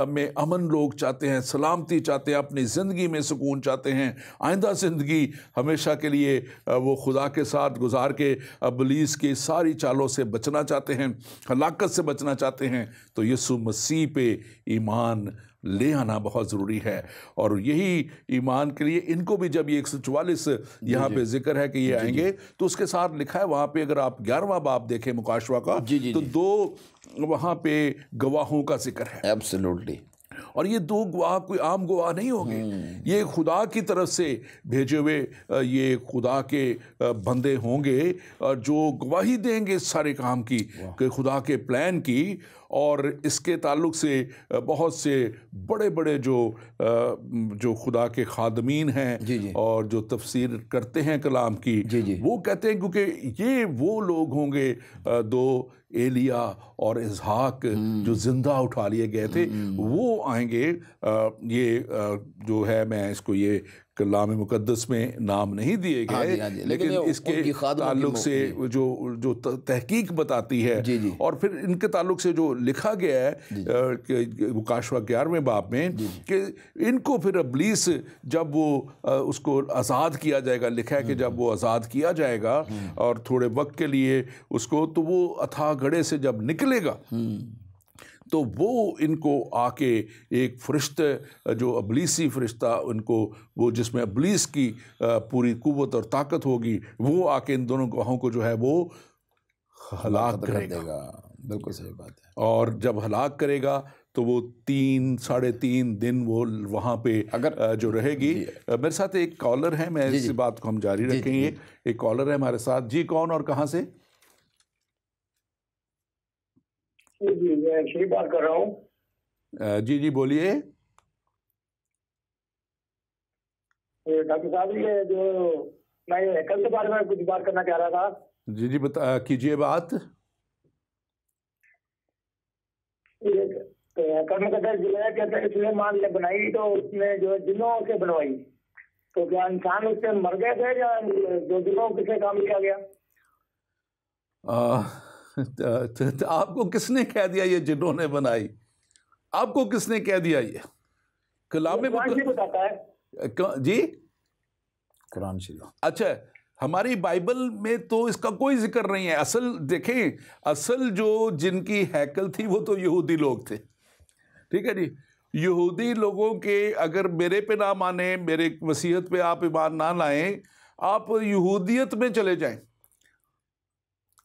میں امن لوگ چاہتے ہیں، سلامتی چاہتے ہیں، اپنی زندگی میں سکون چاہتے ہیں، آئندہ زندگی ہمیشہ کے لیے وہ خدا کے ساتھ گزار کے ابلیس کی ساری چالوں سے بچنا چاہتے ہیں، ہلاکت سے بچنا چاہتے ہیں، تو یسوع مسیح پہ ایمان لے آنا بہت ضروری ہے۔ اور یہی ایمان کے لیے ان کو بھی جب یہ 144 یہاں پہ ذکر ہے کہ یہ آئیں گے، تو اس کے ساتھ لکھا ہے وہاں پہ، اگر آپ 11واں باب دیکھیں مکاشفہ کا، تو 2 وہاں پہ گواہوں کا ذکر ہے۔ ایبسلیوٹلی۔ اور یہ 2 گواہ کوئی عام گواہ نہیں ہوں گے، یہ خدا کی طرف سے بھیجے ہوئے یہ خدا کے بندے ہوں گے جو گواہی دیں گے اس سارے کام کی، کہ خدا کے پلان کی، اور اس کے تعلق سے بہت سے بڑے بڑے جو خدا کے خادمین ہیں اور جو تفسیر کرتے ہیں کلام کی، وہ کہتے ہیں کیونکہ یہ وہ لوگ ہوں گے 2 ایلیا اور اسحاق جو زندہ اٹھا لیے گئے تھے، وہ آئیں گے۔ یہ جو ہے میں اس کو یہ کلام مقدس میں نام نہیں دیے گئے، لیکن اس کے تعلق سے جو تحقیق بتاتی ہے اور پھر ان کے تعلق سے جو لکھا گیا ہے مکاشفہ 11ویں باب میں کہ ان کو پھر ابلیس جب وہ اس کو آزاد کیا جائے گا، لکھا ہے کہ جب وہ آزاد کیا جائے گا اور تھوڑے وقت کے لیے اس کو، تو وہ اتھاہ گڑھے سے جب نکلے گا تو وہ ان کو آ کے ایک فرشتہ جو ابلیسی فرشتہ ان کو، وہ جس میں ابلیس کی پوری قوت اور طاقت ہوگی، وہ آ کے ان دونوں گواہوں کو جو ہے وہ ہلاک کرے گا۔ بالکل صحیح بات ہے۔ اور جب ہلاک کرے گا تو وہ 3-3.5 دن وہ وہاں پہ جو رہے گی۔ میرے ساتھ ایک کالر ہے، میں اس بات کو ہم جاری رکھیں گے۔ ایک کالر ہے ہمارے ساتھ۔ جی کون اور کہاں سے؟ جی میں شریف بات کر رہا ہوں۔ جی بولیے۔ ڈاکٹر صاحب یہ جو میں ہیکل کے بارے میں کچھ بات کرنا چاہ رہا تھا۔ جی بتا کیجیے بات۔ ہیکل مقدس جو ہے کہتے ہیں سلیمان نے بنائی تو اس نے جو جنوں سے بنوائی، تو کیا انسان اس سے مر گئے تھے یا جو جنوں کسے کام کیا گیا؟ آپ کو کس نے کہہ دیا یہ جنوں نے بنائی؟ آپ کو کس نے کہہ دیا؟ یہ کلام بتاتا ہے جی، قرآن شریف۔ اچھا، ہماری بائبل میں تو اس کا کوئی ذکر نہیں ہے۔ اصل دیکھیں، اصل جو جن کی ہیکل تھی وہ تو یہودی لوگ تھے، ٹھیک ہے جی۔ یہودی لوگوں کے اگر میرے پہ نہ مانیں، میرے مسیحیت پہ آپ ایمان نہ لائیں، آپ یہودیت میں چلے جائیں۔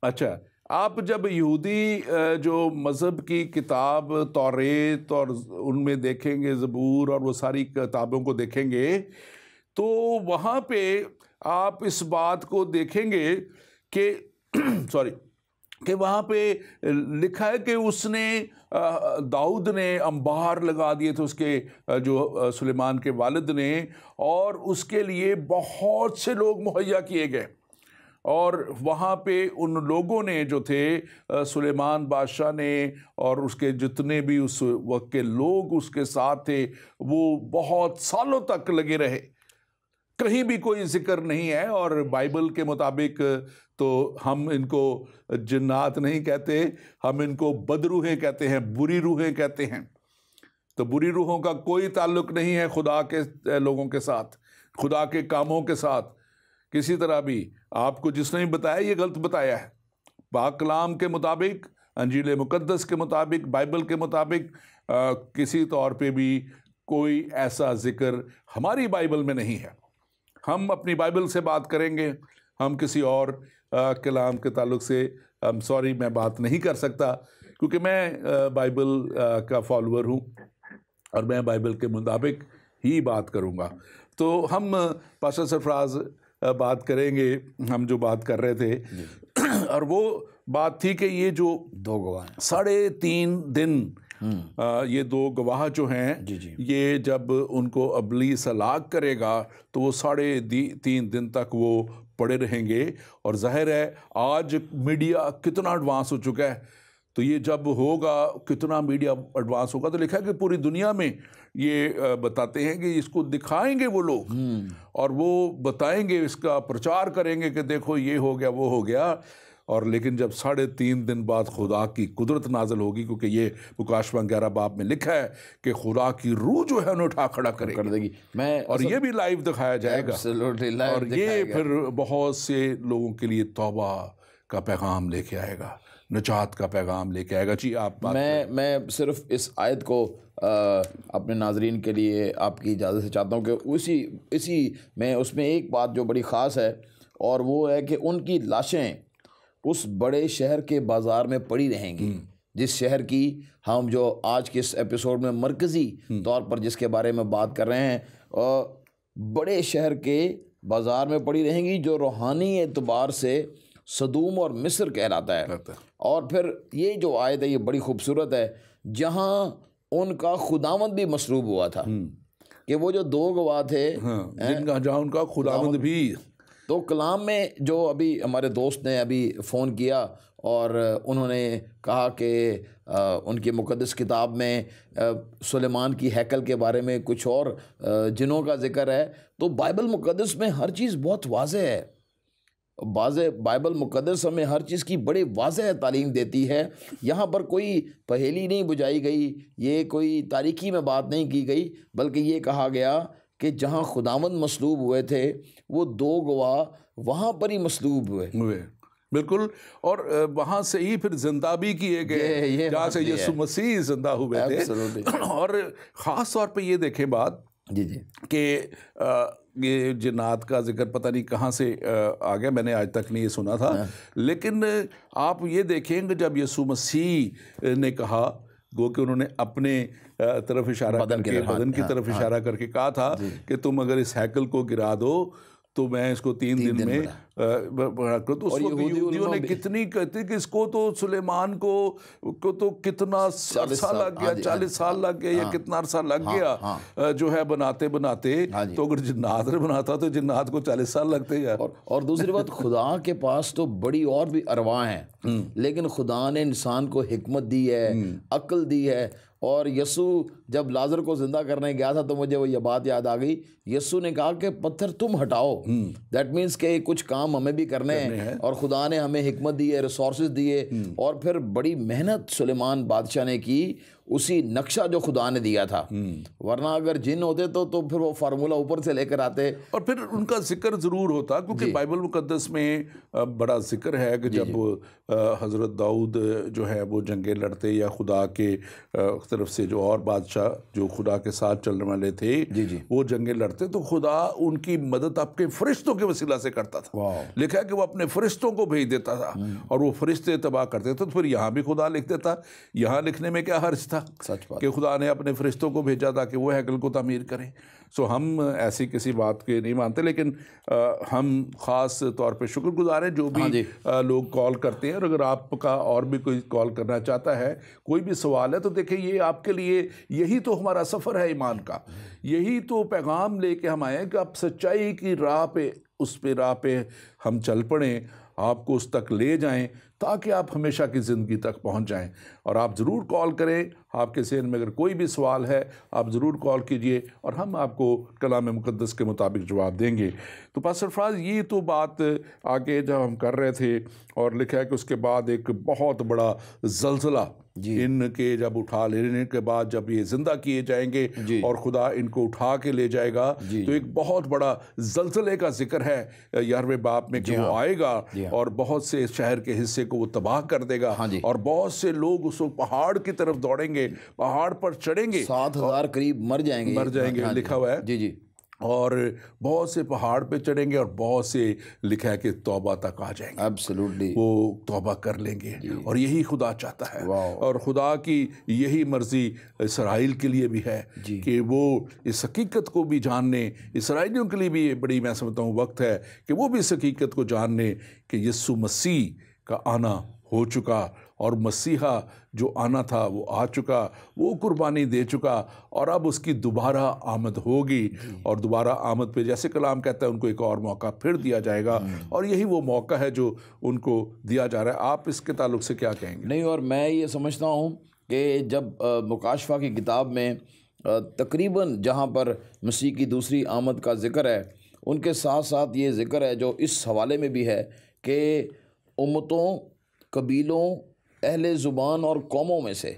اچھا، آپ جب یہودی جو مذہب کی کتاب توریت اور ان میں دیکھیں گے، زبور اور وہ ساری کتابوں کو دیکھیں گے، تو وہاں پہ آپ اس بات کو دیکھیں گے کہ کہ وہاں پہ لکھا ہے کہ اس نے داؤد نے انبار لگا دیے تھے، اس کے جو سلیمان کے والد نے، اور اس کے لیے بہت سے لوگ مہیا کیے گئے، اور وہاں پہ ان لوگوں نے جو تھے سلیمان بادشاہ نے اور اس کے جتنے بھی اس وقت کے لوگ اس کے ساتھ تھے، وہ بہت سالوں تک لگے رہے۔ کہیں بھی کوئی ذکر نہیں ہے، اور بائبل کے مطابق تو ہم ان کو جنات نہیں کہتے، ہم ان کو بدروحیں کہتے ہیں، بری روحیں کہتے ہیں۔ تو بری روحوں کا کوئی تعلق نہیں ہے خدا کے لوگوں کے ساتھ، خدا کے کاموں کے ساتھ کسی طرح بھی۔ آپ کو جس نے بتایا یہ غلط بتایا ہے۔ پاک کلام کے مطابق، انجیل مقدس کے مطابق، بائبل کے مطابق کسی طور پہ بھی کوئی ایسا ذکر ہماری بائبل میں نہیں ہے۔ ہم اپنی بائبل سے بات کریں گے، ہم کسی اور کلام کے تعلق سے میں بات نہیں کر سکتا، کیونکہ میں بائبل کا فالوور ہوں اور میں بائبل کے مطابق ہی بات کروں گا۔ تو ہم پاسٹر سرفراز بات کریں گے، ہم جو بات کر رہے تھے، اور وہ بات تھی کہ یہ جو 2 گواہ 3.5 دن یہ 2 گواہ جو ہیں، یہ جب ان کو ابلیس ہلاک کرے گا تو وہ 3.5 دن تک وہ پڑے رہیں گے۔ اور ظاہر ہے آج میڈیا کتنا ایڈوانس ہو چکا ہے، تو یہ جب ہوگا کتنا میڈیا ایڈوانس ہوگا، تو لکھا ہے کہ پوری دنیا میں یہ بتاتے ہیں کہ اس کو دکھائیں گے وہ لوگ، اور وہ بتائیں گے، اس کا پرچار کریں گے کہ دیکھو یہ ہو گیا وہ ہو گیا۔ اور لیکن جب 3.5 دن بعد خدا کی قدرت نازل ہوگی، کیونکہ یہ مکاشفہ 11 باب میں لکھا ہے کہ خدا کی روح جو ہے انہیں اٹھا کھڑا کرے گی، اور یہ بھی لائیو دکھایا جائے گا، اور یہ پھر بہت سے لوگوں کے لیے توبہ کا پیغام لے کے آئے گا، نجات کا پیغام لے کے آئے گا۔ جی آپ میں صرف اس آیت کو اپنے ناظرین کے لیے آپ کی اجازت سے چاہتا ہوں کہ اسی میں اس میں ایک بات جو بڑی خاص ہے، اور وہ ہے کہ ان کی لاشیں اس بڑے شہر کے بازار میں پڑی رہیں گی، جس شہر کی ہم جو آج کے اس ایپیسوڈ میں مرکزی طور پر جس کے بارے میں بات کر رہے ہیں، بڑے شہر کے بازار میں پڑی رہیں گی، جو روحانی اعتبار سے سدوم اور مصر کہلاتا ہے۔ اور پھر یہ جو آیت ہے یہ بڑی خوبصورت ہے، جہاں ان کا خداوند بھی مصلوب ہوا تھا، کہ وہ جو 2 گواہ تھے جہاں ان کا خداوند بھی، تو کلام میں جو ابھی ہمارے دوست نے ابھی فون کیا اور انہوں نے کہا کہ ان کی مقدس کتاب میں سلیمان کی ہیکل کے بارے میں کچھ اور جنوں کا ذکر ہے، تو بائبل مقدس میں ہر چیز بہت واضح ہے. بائبل مقدس ہمیں ہر چیز کی بڑی واضح تعلیم دیتی ہے. یہاں پر کوئی پہیلی نہیں بجھائی گئی، یہ کوئی تاریکی میں بات نہیں کی گئی، بلکہ یہ کہا گیا کہ جہاں خداوند مصلوب ہوئے تھے وہ 2 گواہ وہاں پر ہی مصلوب ہوئے. بالکل، اور وہاں سے ہی پھر زندہ بھی کیے گئے جہاں سے یسوع مسیح زندہ ہوئے تھے. اور خاص طور پہ یہ دیکھیں بات جی کہ یہ جنات کا ذکر پتہ نہیں کہاں سے آ گیا، میں نے آج تک نہیں یہ سنا تھا. لیکن آپ یہ دیکھیں کہ جب یسوع مسیح نے کہا، گو کہ انہوں نے اپنے طرف اشارہ کر کے بدن کی طرف اشارہ کر کے کہا تھا کہ تم اگر اس ہیکل کو گرا دو تو میں اس کو 3 دن میں بڑھا کر. تو اس وقت یہودیوں نے کتنی کہتے کہ اس کو تو سلیمان کو تو کتنا عرصہ لگ گیا، 40 سال لگ گیا یا کتنا عرصہ لگ گیا جو ہے بناتے. تو اگر جنات نے بناتا تو جنات کو 40 سال لگتے ہیں. اور دوسری بات، خدا کے پاس تو بڑی اور بھی ارواح ہیں، لیکن خدا نے انسان کو حکمت دی ہے، عقل دی ہے. اور یسوع جب لازر کو زندہ کرنے گیا تھا تو مجھے وہ یہ بات یاد آ گئی، یسوع نے کہا کہ پتھر تم ہٹاؤ. دیٹ مینس کہ کچھ کام ہمیں بھی کرنے ہیں، اور خدا نے ہمیں حکمت دی ہے، ریسورسز دیے. اور پھر بڑی محنت سلیمان بادشاہ نے کی، اسی نقشہ جو خدا نے دیا تھا. ورنہ اگر جن ہوتے تو پھر وہ فارمولہ اوپر سے لے کر آتے. اور پھر ان کا ذکر ضرور ہوتا، کیونکہ بائبل مقدس میں بڑا ذکر ہے کہ جب حضرت داؤد جو ہے وہ جنگیں لڑتے یا خدا کے طرف سے جو اور بادشاہ جو خدا کے ساتھ چلنے والے تھے وہ جنگیں لڑتے تو خدا ان کی مدد اپنے فرشتوں کے وسیلہ سے کرتا تھا. لکھا ہے کہ وہ اپنے فرشتوں کو بھیج دیتا تھا اور وہ فرشتے تباہ کرتے تھے. تو پھر یہاں بھی خدا لکھ دیتا. یہاں لکھنے میں کیا حرج تھا کہ خدا نے اپنے فرشتوں کو بھیجا تھا کہ وہ ہیکل کو تعمیر کریں. سو ہم ایسی کسی بات کے نہیں مانتے، لیکن ہم خاص طور پہ شکر گزار ہیں جو بھی لوگ کال کرتے ہیں. اور اگر آپ کا اور بھی کوئی کال کرنا چاہتا ہے، کوئی بھی سوال ہے، تو دیکھیں یہ آپ کے لیے یہی تو ہمارا سفر ہے ایمان کا. یہی تو پیغام لے کے ہم آئے کہ آپ سچائی کی راہ پہ، اس پہ راہ پہ ہم چل پڑیں، آپ کو اس تک لے جائیں تاکہ آپ ہمیشہ کی زندگی تک پہنچ جائیں. اور آپ ضرور کال کریں. آپ کے ذہن میں اگر کوئی بھی سوال ہے آپ ضرور کال کیجئے اور ہم آپ کو کلام مقدس کے مطابق جواب دیں گے. تو پاسٹر فراز، یہ تو بات آگے جب ہم کر رہے تھے اور لکھا ہے کہ اس کے بعد ایک بہت بڑا زلزلہ ان کے جب اٹھا لینے کے بعد جب یہ زندہ کیے جائیں گے اور خدا ان کو اٹھا کے لے جائے گا تو ایک بہت بڑا زلزلے کا ذکر ہے 11ویں باب میں کہ وہ آئے گا اور بہت سے شہر کے حصے کو وہ تباہ کر دے گا اور بہت سے لوگ اس پہاڑ کی طرف دوڑیں گے، پہاڑ پر چڑھیں گے. 7,000 قریب مر جائیں گے لکھا ہوا ہے. اور بہت سے پہاڑ پہ چڑھیں گے اور بہت سے لکھا ہے کہ توبہ تک آ جائیں گے. ایبسلیوٹلی وہ توبہ کر لیں گے اور یہی خدا چاہتا ہے. اور خدا کی یہی مرضی اسرائیل کے لیے بھی ہے کہ وہ اس حقیقت کو بھی جاننے. اسرائیلیوں کے لیے بھی یہ بڑی میں سمجھتا ہوں وقت ہے کہ وہ بھی اس حقیقت کو جاننے کہ یسوع مسیح کا آنا ہو چکا اور مسیحا جو آنا تھا وہ آ چکا، وہ قربانی دے چکا اور اب اس کی دوبارہ آمد ہوگی. اور دوبارہ آمد پہ جیسے کلام کہتا ہے ان کو ایک اور موقع پھر دیا جائے گا اور یہی وہ موقع ہے جو ان کو دیا جا رہا ہے. آپ اس کے تعلق سے کیا کہیں گے؟ نہیں، اور میں یہ سمجھتا ہوں کہ جب مکاشفہ کی کتاب میں تقریباً جہاں پر مسیح کی دوسری آمد کا ذکر ہے، ان کے ساتھ ساتھ یہ ذکر ہے جو اس حوالے میں بھی ہے کہ امتوں، قبیلوں، اہل زبان اور قوموں میں سے.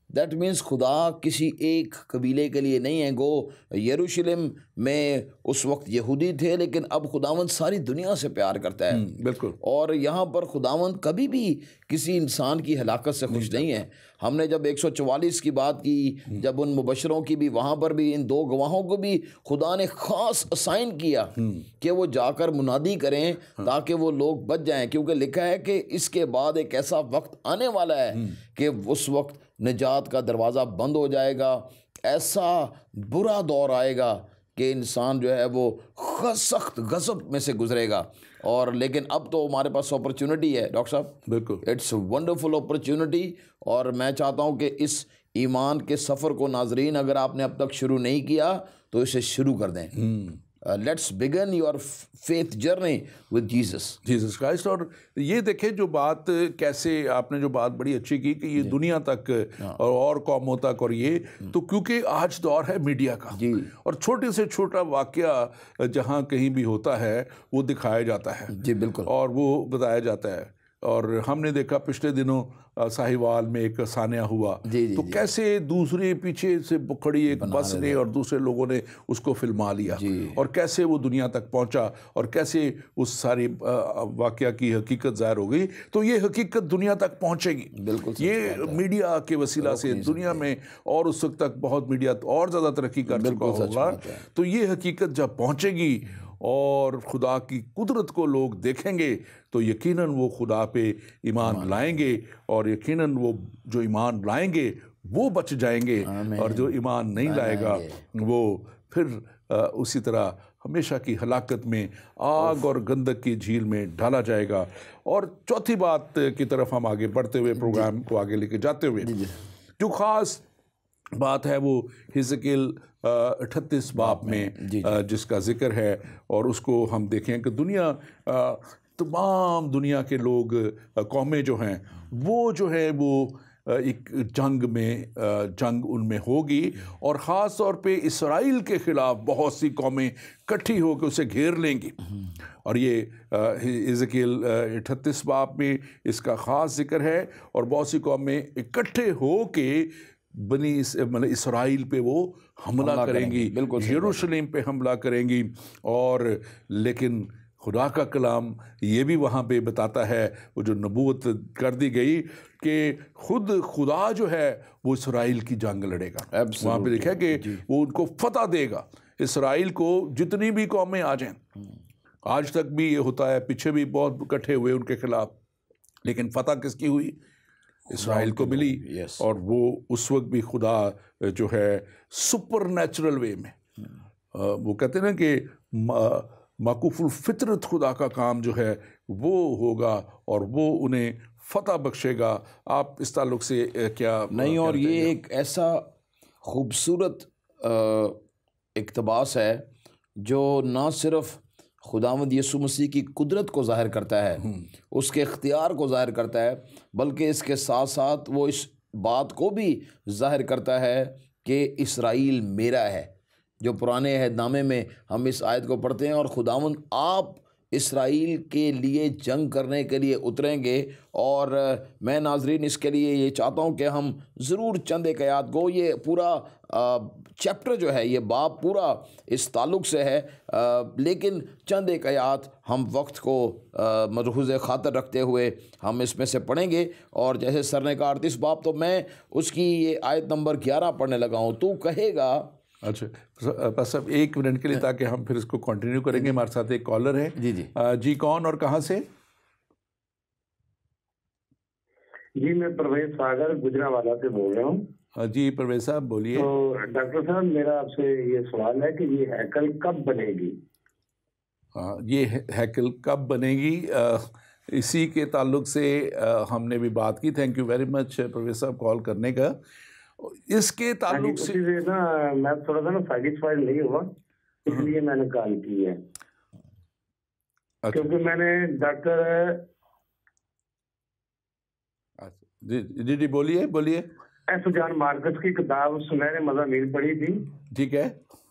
دیٹ مینس خدا کسی ایک قبیلے کے لیے نہیں ہے. گو یروشلم میں اس وقت یہودی تھے لیکن اب خداوند ساری دنیا سے پیار کرتا ہے. بالکل. اور یہاں پر خداوند کبھی بھی کسی انسان کی ہلاکت سے خوش نہیں ہے. ہم نے جب 144 کی بات کی، جب ان مبشروں کی بھی، وہاں پر بھی ان 2 گواہوں کو بھی خدا نے خاص اسائن کیا کہ وہ جا کر منادی کریں تاکہ وہ لوگ بچ جائیں. کیونکہ لکھا ہے کہ اس کے بعد ایک ایسا وقت آنے والا ہے کہ اس وقت نجات کا دروازہ بند ہو جائے گا. ایسا برا دور آئے گا کہ انسان جو ہے وہ سخت غضب میں سے گزرے گا. اور لیکن اب تو ہمارے پاس اپرچونٹی ہے ڈاکٹر صاحب. بالکل، اٹس ونڈرفل اپرچونٹی. اور میں چاہتا ہوں کہ اس ایمان کے سفر کو ناظرین اگر آپ نے اب تک شروع نہیں کیا تو اسے شروع کر دیں. Let's begin your faith journey with Jesus Christ. اور یہ دیکھیں جو بات کیسے آپ نے جو بات بڑی اچھی کی کہ یہ دنیا تک اور قوموں تک، اور یہ تو کیونکہ آج دور ہے میڈیا کا، اور چھوٹے سے چھوٹا واقعہ جہاں کہیں بھی ہوتا ہے وہ دکھایا جاتا ہے. جی بالکل. اور وہ بتایا جاتا ہے. اور ہم نے دیکھا پچھلے دنوں ساہیوال میں ایک سانحہ ہوا، تو کیسے دوسرے پیچھے سے کھڑی ایک بس نے اور دوسرے لوگوں نے اس کو فلما لیا، اور کیسے وہ دنیا تک پہنچا، اور کیسے اس ساری واقعہ کی حقیقت ظاہر ہو گئی. تو یہ حقیقت دنیا تک پہنچے گی بالکل، یہ میڈیا کے وسیلہ سے دنیا میں، اور اس وقت تک بہت میڈیا اور زیادہ ترقی کر چکا ہوگا. تو یہ حقیقت جب پہنچے گی اور خدا کی قدرت کو لوگ دیکھیں گے تو یقیناً وہ خدا پہ ایمان لائیں گے، اور یقیناً وہ جو ایمان لائیں گے وہ بچ جائیں گے، اور جو ایمان نہیں لائے گا وہ پھر اسی طرح ہمیشہ کی ہلاکت میں آگ اور گندک کی جھیل میں ڈالا جائے گا. اور چوتھی بات کی طرف ہم آگے بڑھتے ہوئے پروگرام کو آگے لے کے جاتے ہوئے، جو خاص بات ہے وہ حزقیل 38 باب میں جس کا ذکر ہے، اور اس کو ہم دیکھیں کہ دنیا تمام دنیا کے لوگ، قومیں جو ہیں وہ جو ہے وہ ایک جنگ ان میں ہوگی، اور خاص طور پہ اسرائیل کے خلاف بہت سی قومیں کٹھی ہو کے اسے گھیر لیں گی. اور یہ حزقیل 38 باب میں اس کا خاص ذکر ہے، اور بہت سی قومیں اکٹھے ہو کے مطلب اسرائیل پہ وہ حملہ کریں گی، یروشلم پہ حملہ کریں گی. اور لیکن خدا کا کلام یہ بھی وہاں پہ بتاتا ہے، وہ جو نبوت کر دی گئی کہ خود خدا جو ہے وہ اسرائیل کی جنگ لڑے گا. وہاں پہ لکھا ہے کہ وہ ان کو فتح دے گا. اسرائیل کو جتنی بھی قومیں آ جائیں، آج تک بھی یہ ہوتا ہے، پیچھے بھی بہت اکٹھے ہوئے ان کے خلاف، لیکن فتح کس کی ہوئی؟ اسرائیل کو ملی. اور وہ اس وقت بھی خدا جو ہے سپر نیچرل وے میں، وہ کہتے ہیں نا کہ معکوف الفطرت خدا کا کام جو ہے وہ ہوگا، اور وہ انہیں فتح بخشے گا. آپ اس تعلق سے کیا نہیں؟ اور یہ ایک ایسا خوبصورت اقتباس ہے جو نہ صرف خداوند یسوع مسیح کی قدرت کو ظاہر کرتا ہے، اس کے اختیار کو ظاہر کرتا ہے، بلکہ اس کے ساتھ ساتھ وہ اس بات کو بھی ظاہر کرتا ہے کہ اسرائیل میرا ہے. جو پرانے عہد نامے میں ہم اس آیت کو پڑھتے ہیں، اور خداوند آپ اسرائیل کے لیے جنگ کرنے کے لیے اتریں گے. اور میں ناظرین اس کے لیے یہ چاہتا ہوں کہ ہم ضرور چند ایک آیات کو، یہ پورا چیپٹر جو ہے، یہ باب پورا اس تعلق سے ہے، لیکن چند ایک آیات ہم وقت کو ملحوظ خاطر رکھتے ہوئے ہم اس میں سے پڑھیں گے. اور جیسے سر نے کہا 38 باب، تو میں اس کی یہ آیت نمبر 11 پڑھنے لگا ہوں. تو کہے گا، اچھا بس اب ایک منٹ کے لیے تاکہ ہم پھر اس کو کنٹینیو کریں گے. ہمارے ساتھ ایک کالر ہے. جی کون اور کہاں سے؟ جی میں پرویز ساگر گجرانوالہ سے بول رہا ہوں. جی پرویز صاحب بولیے. تو ڈاکٹر صاحب میرا آپ سے یہ سوال ہے کہ یہ ہیکل کب بنے گی؟ یہ ہیکل کب بنے گی، اسی کے تعلق سے ہم نے بھی بات کی. Thank you very much Parvez صاحب کال کرنے کا. اس کے تعلق سے نا میں تھوڑا سا نا سیٹسفائڈ نہیں ہوا، اس لیے میں نے کال کی ہے. کیونکہ میں نے ڈاکٹر جی بولیے. ایس جان مارکس کی کتاب سنہرے مضامین پڑھی تھی. ٹھیک ہے.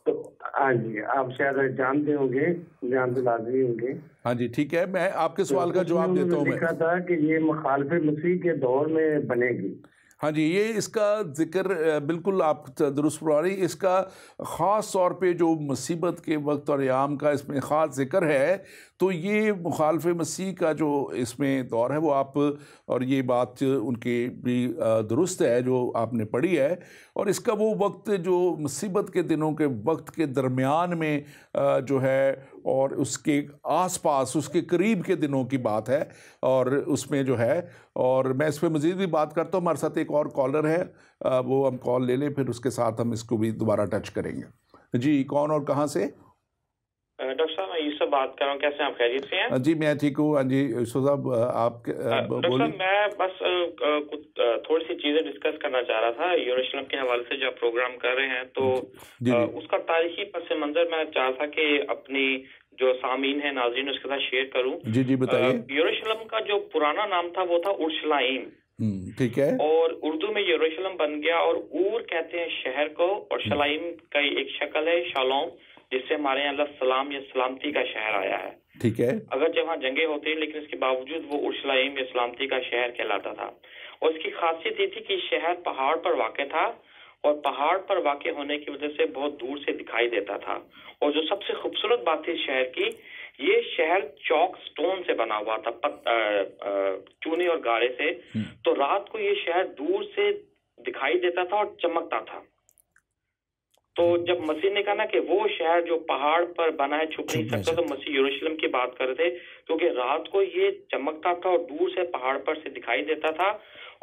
تو ہاں جی آپ شاید جانتے ہوں گے، جانتے لازمی ہوں گے. ہاں جی ٹھیک ہے، میں آپ کے سوال کا جواب دیتا ہوں. میں لکھا تھا کہ یہ مخالف مسیح کے دور میں بنے گی. ہاں جی، یہ اس کا ذکر بالکل آپ درست فرما رہی. اس کا خاص طور پہ جو مصیبت کے وقت اور ایام کا اس میں خاص ذکر ہے، تو یہ مخالف مسیح کا جو اس میں دور ہے وہ آپ، اور یہ بات ان کی بھی درست ہے جو آپ نے پڑھی ہے. اور اس کا وہ وقت جو مصیبت کے دنوں کے وقت کے درمیان میں جو ہے، اور اس کے آس پاس اس کے قریب کے دنوں کی بات ہے، اور اس میں جو ہے، اور میں اس پہ مزید بھی بات کرتا ہوں. ہمارے ساتھ ایک اور کالر ہے، وہ ہم کال لے لیں، پھر اس کے ساتھ ہم اس کو بھی دوبارہ ٹچ کریں گے. جی کون اور کہاں سے؟ ڈاکٹر صاحب میں یوسف بات کر رہا ہوں، کیسے ہیں آپ؟ خیریت سے ہیں؟ جی میں ٹھیک ہوں. ہاں جی یوسف صاحب آپ ڈاکٹر صاحب میں بس تھوڑی سی چیزیں ڈسکس کرنا چاہ رہا تھا یروشلم کے حوالے سے. جو آپ پروگرام کر رہے ہیں تو اس کا تاریخی پس منظر میں چاہ تھا کہ اپنی جو سامعین ہیں، ناظرین، اس کے ساتھ شیئر کروں. جی بتائیے. یروشلم کا جو پرانا نام تھا وہ تھا اورشلائم، ٹھیک ہے، اور اردو میں یروشلم بن گیا. اور اور کہتے ہیں شہر کو، اور شلائم کا ایک شکل ہے شالوم، جس سے ہمارے یہاں اللہ سلام یا سلامتی کا شہر آیا ہے. ٹھیک ہے. اگرچہ وہاں جنگیں ہوتی ہیں لیکن اس کے باوجود وہ اورشلائم یا سلامتی کا شہر کہلاتا تھا. اور اس کی خاصیت یہ تھی کہ شہر پہاڑ پر واقع تھا، اور پہاڑ پر واقع ہونے کی وجہ سے بہت دور سے دکھائی دیتا تھا. اور جو سب سے خوبصورت بات تھی شہر کی، یہ شہر چاک سٹون سے بنا ہوا تھا، چونے اور گارے سے. تو رات کو یہ شہر دور سے دکھائی دیتا تھا اور چمکتا تھا. تو جب مسیح نے کہا نا کہ وہ شہر جو پہاڑ پر بنا ہے چھپ نہیں سکتا، تو مسیح یروشلم کی بات کر رہے تھے، کیونکہ رات کو یہ چمکتا تھا اور دور سے پہاڑ پر سے دکھائی دیتا تھا.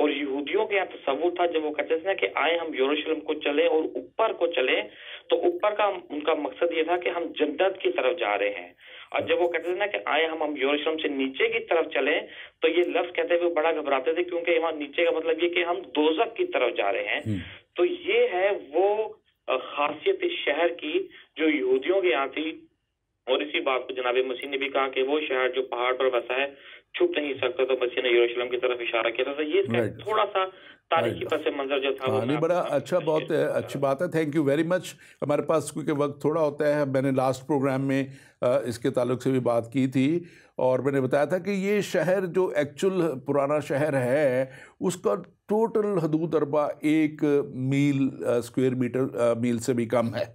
اور یہودیوں کے یہاں تصور تھا جب وہ کہتے تھے نا کہ آئے ہم یروشلم کو چلیں اور اوپر کو چلیں، تو اوپر کا ان کا مقصد یہ تھا کہ ہم جنت کی طرف جا رہے ہیں. اور جب وہ کہتے تھے نا کہ آئے ہم یروشلم سے نیچے کی طرف چلیں، تو یہ لفظ کہتے ہوئے بڑا گھبراتے تھے، کیونکہ وہاں نیچے کا مطلب یہ کہ ہم دوزخ کی طرف جا رہے ہیں. تو یہ ہے وہ خاصیت اس شہر کی جو یہودیوں کے یہاں تھی. اور اسی بات کو جناب مسیح نے بھی کہا کہ وہ شہر جو پہاڑ پر بسا ہے چھپ نہیں سکتا، تو مسیح نے یروشلم کی طرف اشارہ کیا تھا. یہ اس کا تھوڑا سا تاریخی پس منظر جو تھا. نہیں بڑا اچھا، بہت اچھی بات ہے. تھینک یو ویری مچ. ہمارے پاس کیونکہ وقت تھوڑا ہوتا ہے، میں نے لاسٹ پروگرام میں اس کے تعلق سے بھی بات کی تھی، اور میں نے بتایا تھا کہ یہ شہر جو ایکچول پرانا شہر ہے اس کا ٹوٹل حدود اربع 1 میل اسکوائر میٹر میل سے بھی کم ہے.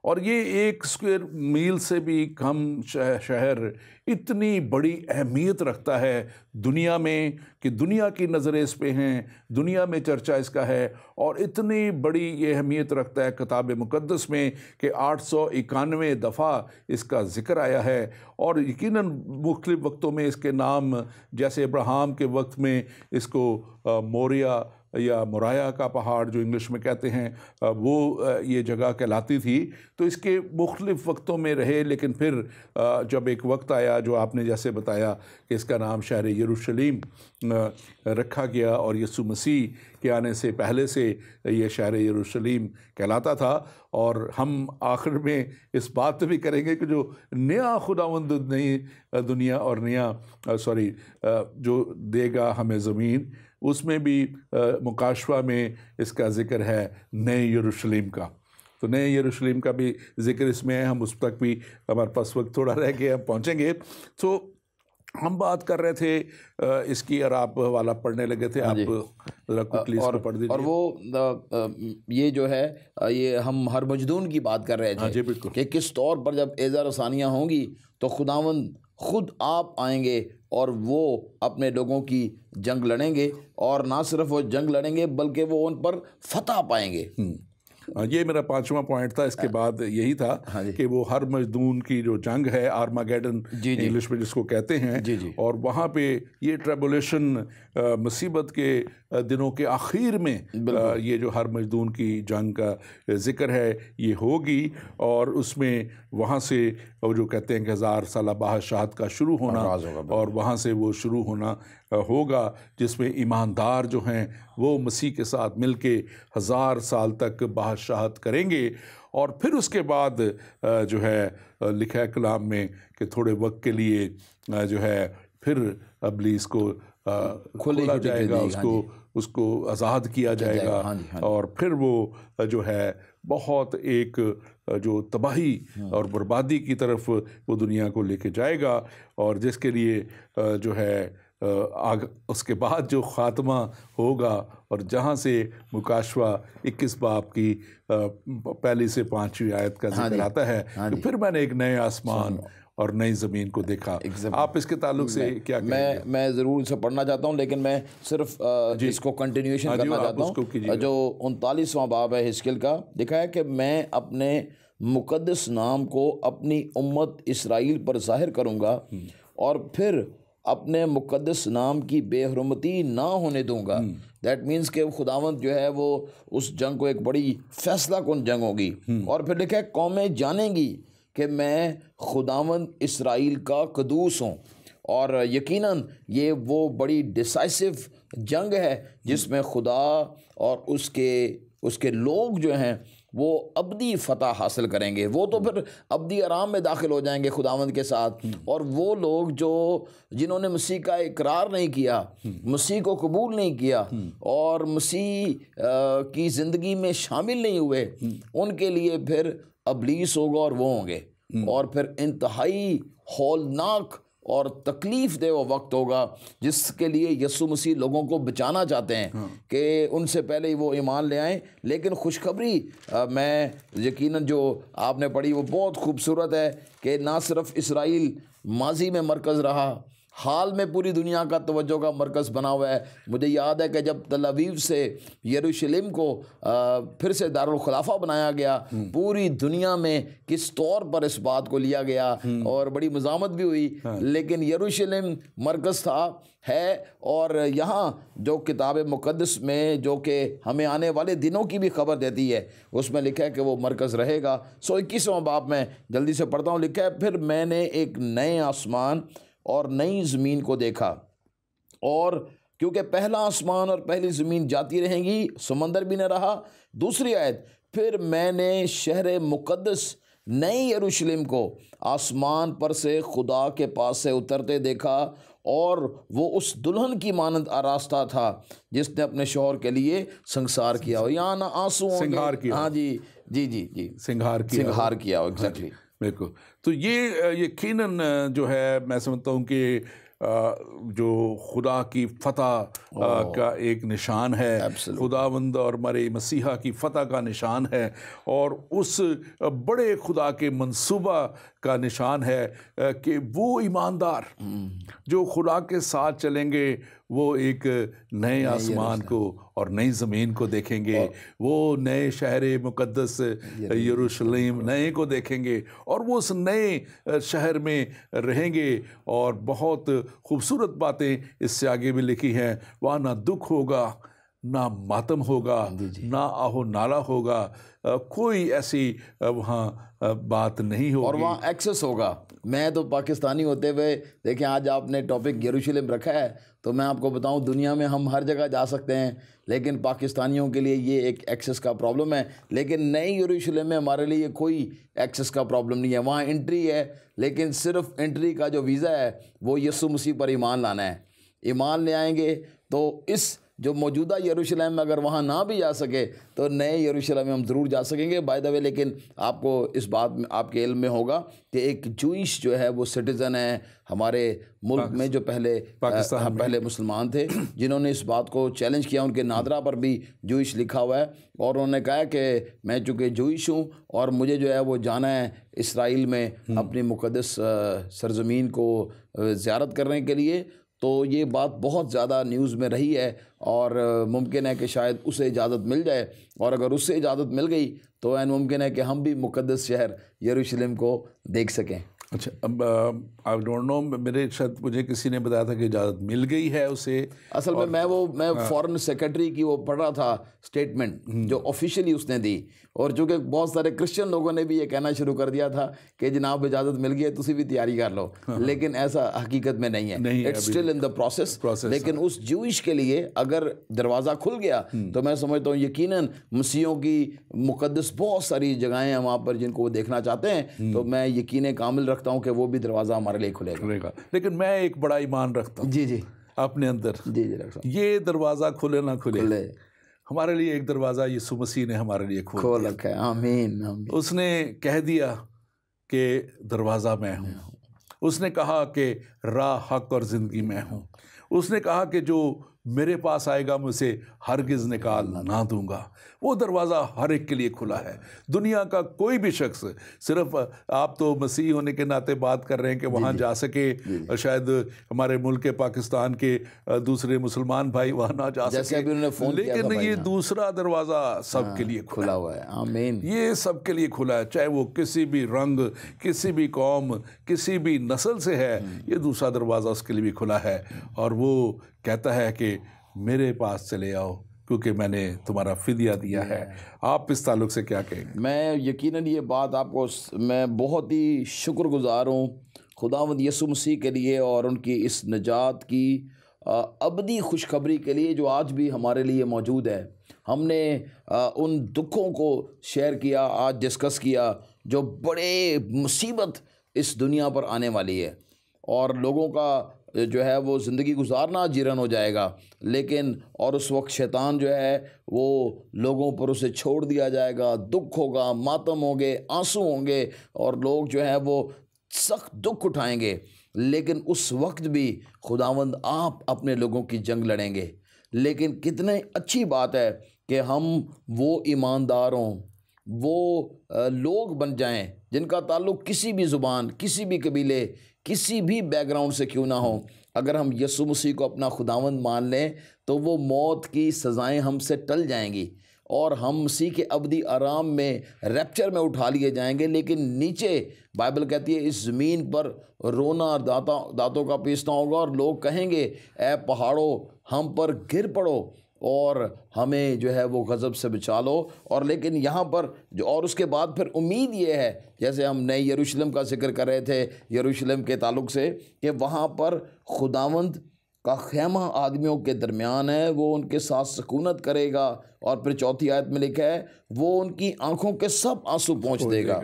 اور یہ 1 اسکوائر میل سے بھی کم شہر اتنی بڑی اہمیت رکھتا ہے دنیا میں کہ دنیا کی نظریں اس پہ ہیں، دنیا میں چرچا اس کا ہے. اور اتنی بڑی یہ اہمیت رکھتا ہے کتاب مقدس میں کہ 891 دفعہ اس کا ذکر آیا ہے. اور یقیناً مختلف وقتوں میں اس کے نام، جیسے ابراہیم کے وقت میں اس کو موریا یا مورایا کا پہاڑ جو انگلش میں کہتے ہیں، وہ یہ جگہ کہلاتی تھی. تو اس کے مختلف وقتوں میں رہے، لیکن پھر جب ایک وقت آیا جو آپ نے جیسے بتایا کہ اس کا نام شہر یروشلم رکھا گیا، اور یسوع مسیح کے آنے سے پہلے سے یہ شہر یروشلم کہلاتا تھا. اور ہم آخر میں اس بات بھی کریں گے کہ جو نیا خداوند نئی دنیا اور نیا جو دے گا ہمیں زمین، اس میں بھی مکاشفہ میں اس کا ذکر ہے نئے یروشلم کا. تو نئے یروشلم کا بھی ذکر اس میں ہے. ہم اس تک بھی، ہمارے پاس وقت تھوڑا رہ گیا، ہم پہنچیں گے. تو ہم بات کر رہے تھے اس کی، اور آپ حوالہ پڑھنے لگے تھے. آپ ذرا کوئکلی اس کو پڑھ دیجیے. اور وہ یہ جو ہے یہ ہم ہر مجدون کی بات کر رہے تھے کہ کس طور پر جب ایذا رسانیاں ہوں گی تو خداوند خود آپ آئیں گے اور وہ اپنے لوگوں کی جنگ لڑیں گے. اور نہ صرف وہ جنگ لڑیں گے بلکہ وہ ان پر فتح پائیں گے. یہ میرا 5واں پوائنٹ تھا. اس کے بعد یہی تھا کہ وہ ہر مجدون کی جو جنگ ہے، آرماگیڈن انگلش میں جس کو کہتے ہیں، اور وہاں پہ یہ ٹریبولیشن، مصیبت کے دنوں کے آخر میں یہ جو ہر مجدون کی جنگ کا ذکر ہے یہ ہوگی. اور اس میں وہاں سے وہ جو کہتے ہیں کہ 1000 سالہ بادشاہت کا شروع ہونا، اور وہاں سے وہ شروع ہونا ہوگا جس میں ایماندار جو ہیں وہ مسیح کے ساتھ مل کے 1000 سال تک بادشاہت کریں گے. اور پھر اس کے بعد جو ہے لکھا ہے کلام میں کہ تھوڑے وقت کے لیے جو ہے پھر ابلیس کو کھولا جائے گا، اس کو آزاد کیا جائے گا. اور پھر وہ جو ہے بہت ایک جو تباہی اور بربادی کی طرف وہ دنیا کو لے کے جائے گا، اور جس کے لیے جو ہے اس کے بعد جو خاتمہ ہوگا، اور جہاں سے مکاشفہ 21 باب کی 1 سے 5 آیت کا ذکر آتا ہے کہ پھر میں نے ایک نئے آسمان اور نئی زمین کو دیکھا. آپ اس کے تعلق سے کیا کہیں گے؟ میں ضرور اسے پڑھنا چاہتا ہوں، لیکن میں صرف اس کو کنٹینیوشن کرنا چاہتا ہوں. جو 39واں باب ہے حزقیل کا، لکھا ہے کہ میں اپنے مقدس نام کو اپنی امت اسرائیل پر ظاہر کروں گا، اور پھر اپنے مقدس نام کی بے حرمتی نہ ہونے دوں گا. دیٹ مینس کہ خداوند جو ہے وہ اس جنگ کو، ایک بڑی فیصلہ کن جنگ ہوگی. اور پھر لکھا ہے قومیں جانیں گی کہ میں خداوند اسرائیل کا قدوس ہوں، اور یقیناً یہ وہ بڑی ڈیسائسو جنگ ہے جس میں خدا اور اس کے لوگ جو ہیں وہ ابدی فتح حاصل کریں گے، وہ تو پھر ابدی آرام میں داخل ہو جائیں گے خداوند کے ساتھ، اور وہ لوگ جنہوں نے مسیح کا اقرار نہیں کیا، مسیح کو قبول نہیں کیا اور مسیح کی زندگی میں شامل نہیں ہوئے، ان کے لیے پھر ابلیس ہوگا اور وہ ہوں گے، اور پھر انتہائی ہولناک اور تکلیف دہ وہ وقت ہوگا جس کے لیے یسوع مسیح لوگوں کو بچانا چاہتے ہیں کہ ان سے پہلے ہی وہ ایمان لے آئیں۔ لیکن خوشخبری میں یقیناً جو آپ نے پڑھی وہ بہت خوبصورت ہے کہ نہ صرف اسرائیل ماضی میں مرکز رہا، حال میں پوری دنیا کا توجہ کا مرکز بنا ہوا ہے۔ مجھے یاد ہے کہ جب تل ابیب سے یروشلم کو پھر سے دارالخلافہ بنایا گیا، پوری دنیا میں کس طور پر اس بات کو لیا گیا اور بڑی مزاحمت بھی ہوئی، لیکن یروشلم مرکز تھا ہے، اور یہاں جو کتاب مقدس میں جو کہ ہمیں آنے والے دنوں کی بھی خبر دیتی ہے اس میں لکھا ہے کہ وہ مرکز رہے گا۔ 21واں باب میں جلدی سے پڑھتا ہوں، لکھا ہے پھر میں نے ایک نئے آسمان اور نئی زمین کو دیکھا، اور کیونکہ پہلا آسمان اور پہلی زمین جاتی رہیں گی، سمندر بھی نہ رہا۔ دوسری آیت، پھر میں نے شہر مقدس نئی یروشلم کو آسمان پر سے خدا کے پاس سے اترتے دیکھا، اور وہ اس دلہن کی مانند آراستہ تھا جس نے اپنے شوہر کے لیے سنگسار کیا ہو، یہاں نہ آنسو ہوں گے، ہاں جی سنگھار کیا ہو، ایگزیکٹلی، بالکل۔ تو یہ یقیناً جو ہے میں سمجھتا ہوں کہ جو خدا کی فتح کا ایک نشان ہے، خداوند اور ہمارے مسیحا کی فتح کا نشان ہے، اور اس بڑے خدا کے منصوبہ کا نشان ہے کہ وہ ایماندار جو خدا کے ساتھ چلیں گے وہ ایک نئے آسمان کو اور نئی زمین کو دیکھیں گے، وہ نئے شہر مقدس یروشلم نئے کو دیکھیں گے، اور وہ اس نئے شہر میں رہیں گے، اور بہت خوبصورت باتیں اس سے آگے بھی لکھی ہیں، وہاں نہ دکھ ہوگا، نہ ماتم ہوگا، نہ آہو نالا ہوگا، کوئی ایسی وہاں بات نہیں ہوگی، اور وہاں ایکسس ہوگا۔ میں تو پاکستانی ہوتے ہوئے دیکھیں آج آپ نے ٹاپک یروشلم رکھا ہے، تو میں آپ کو بتاؤں دنیا میں ہم ہر جگہ جا سکتے ہیں، لیکن پاکستانیوں کے لیے یہ ایک ایکسس کا پرابلم ہے، لیکن نئی یروشلم میں ہمارے لیے کوئی ایکسس کا پرابلم نہیں ہے، وہاں انٹری ہے، لیکن صرف انٹری کا جو ویزا ہے وہ یسوع مسیح پر ایمان لانا ہے۔ ایمان لے آئیں گے تو اس جو موجودہ یروشلم میں اگر وہاں نہ بھی جا سکے تو نئے یروشلم میں ہم ضرور جا سکیں گے۔ بائی دا وے، لیکن آپ کو اس بات میں آپ کے علم میں ہوگا کہ ایک جوئش جو ہے وہ سٹیزن ہے ہمارے ملک میں جو پہلے مسلمان تھے، جنہوں نے اس بات کو چیلنج کیا، ان کے نادرا پر بھی جوئش لکھا ہوا ہے، اور انہوں نے کہا کہ میں چونکہ جوئش ہوں اور مجھے جو ہے وہ جانا ہے اسرائیل میں اپنی مقدس سرزمین کو زیارت کرنے کے لیے، تو یہ بات بہت زیادہ نیوز میں رہی ہے، اور ممکن ہے کہ شاید اسے اجازت مل جائے، اور اگر اس سے اجازت مل گئی تو ممکن ہے کہ ہم بھی مقدس شہر یروشلم کو دیکھ سکیں۔ اچھا، اب آئی ڈونٹ نو، شاید مجھے کسی نے بتایا تھا کہ اجازت مل گئی ہے اسے، اصل میں میں فارن سیکرٹری کی وہ پڑھ رہا تھا اسٹیٹمنٹ جو آفیشیلی اس نے دی، اور چونکہ بہت سارے کرسچن لوگوں نے بھی یہ کہنا شروع کر دیا تھا کہ جناب اجازت مل گئی ہے تسی بھی تیاری کر لو، لیکن ایسا حقیقت میں نہیں ہے، it's still in the process. لیکن اس جوئش کے لیے اگر دروازہ کھل گیا تو میں سمجھتا ہوں یقیناً مسیحوں کی مقدس بہت ساری جگہیں ہیں وہاں پر جن کو وہ دیکھنا چاہتے ہیں، تو میں یقین کامل رکھتا ہوں کہ وہ بھی دروازہ ہمارے لیے کھلے گا۔ لیکن میں ایک بڑا ایمان رکھتا ہوں جی اپنے اندر، یہ دروازہ کھلے نہ کھلے، ہمارے لیے ایک دروازہ یسوع مسیح نے ہمارے لیے کھول رکھا ہے، آمین۔ اس نے کہہ دیا کہ دروازہ میں ہوں، اس نے کہا کہ راہ، حق اور زندگی میں ہوں، اس نے کہا کہ جو میرے پاس آئے گا مجھ سے ہرگز نکال نہ دوں گا۔ وہ دروازہ ہر ایک کے لیے کھلا ہے، دنیا کا کوئی بھی شخص، صرف آپ تو مسیح ہونے کے ناطے بات کر رہے ہیں کہ وہاں جا سکے، شاید ہمارے ملک پاکستان کے دوسرے مسلمان بھائی وہاں نہ جا سکے، لیکن یہ دوسرا دروازہ سب کے لیے کھلا ہوا ہے، آمین۔ یہ سب کے لیے کھلا ہے، چاہے وہ کسی بھی رنگ، کسی بھی قوم، کسی بھی نسل سے ہے، یہ دوسرا دروازہ اس کے لیے بھی کھلا ہے، اور وہ کہتا ہے کہ میرے پاس چلے آؤ، کیونکہ میں نے تمہارا فدیہ دیا ہے. آپ اس تعلق سے کیا کہیں گے؟ میں یقیناً یہ بات آپ کو میں بہت ہی شکر گزار ہوں خداوند یسوع مسیح کے لیے اور ان کی اس نجات کی ابدی خوشخبری کے لیے جو آج بھی ہمارے لیے موجود ہے. ہم نے ان دکھوں کو شیئر کیا، آج ڈسکس کیا، جو بڑے مصیبت اس دنیا پر آنے والی ہے اور لوگوں کا جو ہے وہ زندگی گزارنا جیرن ہو جائے گا، لیکن اور اس وقت شیطان جو ہے وہ لوگوں پر اسے چھوڑ دیا جائے گا، دکھ ہوگا، ماتم ہوں گے، آنسو ہوں گے اور لوگ جو ہے وہ سخت دکھ اٹھائیں گے. لیکن اس وقت بھی خداوند آپ اپنے لوگوں کی جنگ لڑیں گے. لیکن کتنے اچھی بات ہے کہ ہم وہ ایماندار ہوں، وہ لوگ بن جائیں جن کا تعلق کسی بھی زبان، کسی بھی قبیلے، کسی بھی بیک گراؤنڈ سے کیوں نہ ہو. اگر ہم یسوع مسیح کو اپنا خداوند مان لیں تو وہ موت کی سزائیں ہم سے ٹل جائیں گی اور ہم مسیح کے ابدی آرام میں ریپچر میں اٹھا لیے جائیں گے. لیکن نیچے بائبل کہتی ہے اس زمین پر رونا اور دانتوں کا پیسنا ہوگا اور لوگ کہیں گے اے پہاڑوں ہم پر گر پڑو اور ہمیں جو ہے وہ غضب سے بچا لو. اور لیکن یہاں پر جو اور اس کے بعد پھر امید یہ ہے، جیسے ہم نئے یروشلم کا ذکر کر رہے تھے یروشلم کے تعلق سے، کہ وہاں پر خداوند کا خیمہ آدمیوں کے درمیان ہے، وہ ان کے ساتھ سکونت کرے گا. اور پھر 4 آیت میں لکھا ہے وہ ان کی آنکھوں کے سب آنسو پونچھ دے گا.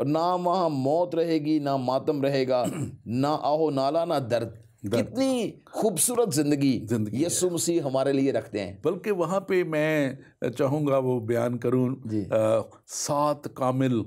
نہ وہاں موت رہے گی، نہ ماتم رہے گا، نہ آہو نالا، نہ درد. کتنی خوبصورت زندگی یسوع مسیح ہمارے لیے رکھتے ہیں. بلکہ وہاں پہ میں چاہوں گا وہ بیان کروں 7 کامل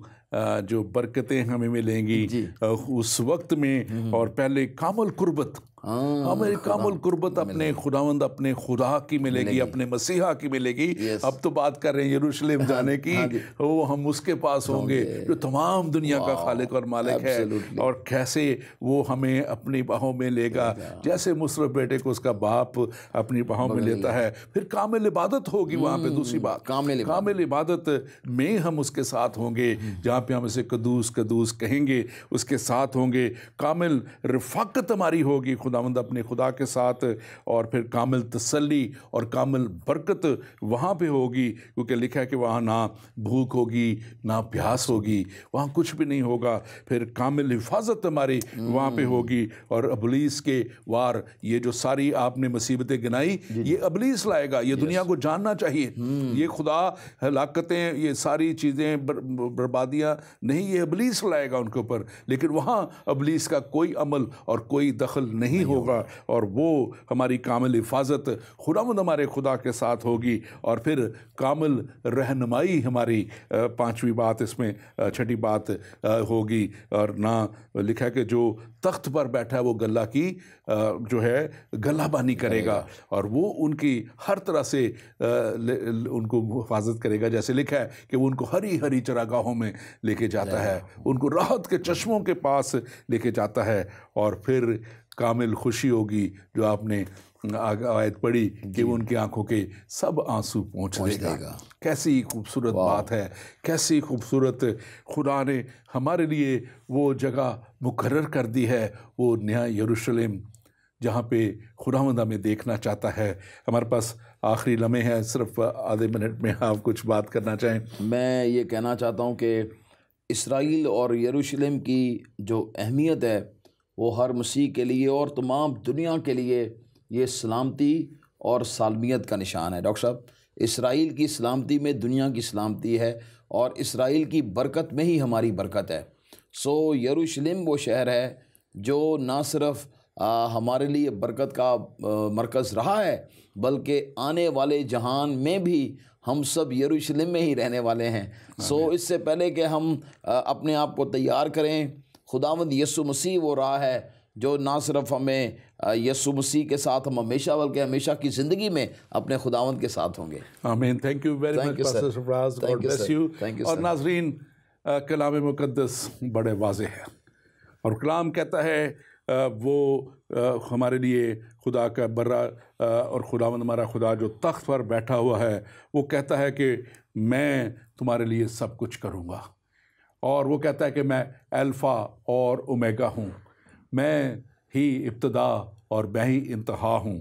جو برکتیں ہمیں ملیں گی اس وقت میں. اور پہلے کامل قربت، ہمیں کامل قربت اپنے خداوند اپنے خدا کی ملے گی، اپنے مسیحا کی ملے گی. اب تو بات کر رہے ہیں یروشلم جانے کی، وہ ہم اس کے پاس ہوں گے جو تمام دنیا کا خالق اور مالک ہے. اور کیسے وہ ہمیں اپنی باہوں میں لے گا، جیسے مصرف بیٹے کو اس کا باپ اپنی باہوں میں لیتا ہے. پھر کامل عبادت ہوگی وہاں پہ. دوسری بات کامل عبادت میں ہم اس کے ساتھ ہوں گے، جہاں پہ ہم اسے قدوس قدوس کہیں گے اس کے ساتھ ہوں گے. کامل رفاقت ہماری ہوگی خداوند اپنے خدا کے ساتھ. اور پھر کامل تسلی اور کامل برکت وہاں پہ ہوگی، کیونکہ لکھا ہے کہ وہاں نہ بھوک ہوگی نہ پیاس ہوگی، وہاں کچھ بھی نہیں ہوگا. پھر کامل حفاظت ہماری وہاں پہ ہوگی. اور ابلیس کے وار، یہ جو ساری آپ نے مصیبتیں گنائی یہ ابلیس لائے گا. یہ دنیا کو جاننا چاہیے، یہ خدا ہلاکتیں، یہ ساری چیزیں بربادیاں نہیں، یہ ابلیس لائے گا ان کے اوپر. لیکن وہاں ابلیس کا کوئی عمل اور کوئی دخل نہیں ہوگا. اور وہ ہماری کامل حفاظت خداوند ہمارے خدا کے ساتھ ہوگی. اور پھر کامل رہنمائی ہماری 5ویں بات اس میں 6ٹھی بات ہوگی. اور نہ لکھا ہے کہ جو تخت پر بیٹھا ہے وہ گلہ کی جو ہے گلہ بانی کرے گا، اور وہ ان کی ہر طرح سے ان کو حفاظت کرے گا. جیسے لکھا ہے کہ وہ ان کو ہری ہری چراگاہوں میں لے کے جاتا ہے، ان کو راحت کے چشموں کے پاس لے کے جاتا ہے. اور پھر کامل خوشی ہوگی جو آپ نے آیت پڑھی کہ وہ ان کی آنکھوں کے سب آنسو پونچھ دے گا. کیسی خوبصورت بات ہے، کیسی خوبصورت خدا نے ہمارے لیے وہ جگہ مقرر کر دی ہے، وہ نیا یروشلم جہاں پہ خداوند ہمیں دیکھنا چاہتا ہے. ہمارے پاس آخری لمحے ہیں، صرف آدھے منٹ میں آپ کچھ بات کرنا چاہیں. میں یہ کہنا چاہتا ہوں کہ اسرائیل اور یروشلم کی جو اہمیت ہے وہ ہر مسیح کے لیے اور تمام دنیا کے لیے یہ سلامتی اور سالمیت کا نشان ہے. ڈاکٹر صاحب، اسرائیل کی سلامتی میں دنیا کی سلامتی ہے اور اسرائیل کی برکت میں ہی ہماری برکت ہے. یروشلم وہ شہر ہے جو نہ صرف ہمارے لیے برکت کا مرکز رہا ہے، بلکہ آنے والے جہان میں بھی ہم سب یروشلم میں ہی رہنے والے ہیں. اس سے پہلے کہ ہم اپنے آپ کو تیار کریں، خداوند یسوع مسیح وہ راہ ہے جو نہ صرف ہمیں یسوع مسیح کے ساتھ ہم ہمیشہ بلکہ ہمیشہ کی زندگی میں اپنے خداوند کے ساتھ ہوں گے. آمین. Thank you very much pastor Sarfraz, God bless you. اور ناظرین، کلام مقدس بڑے واضح ہے، اور کلام کہتا ہے وہ ہمارے لیے خدا کا برا اور خداوند ہمارا خدا جو تخت پر بیٹھا ہوا ہے وہ کہتا ہے کہ میں تمہارے لیے سب کچھ کروں گا. اور وہ کہتا ہے کہ میں الفا اور اومیگا ہوں، میں ہی ابتدا اور میں ہی انتہا ہوں.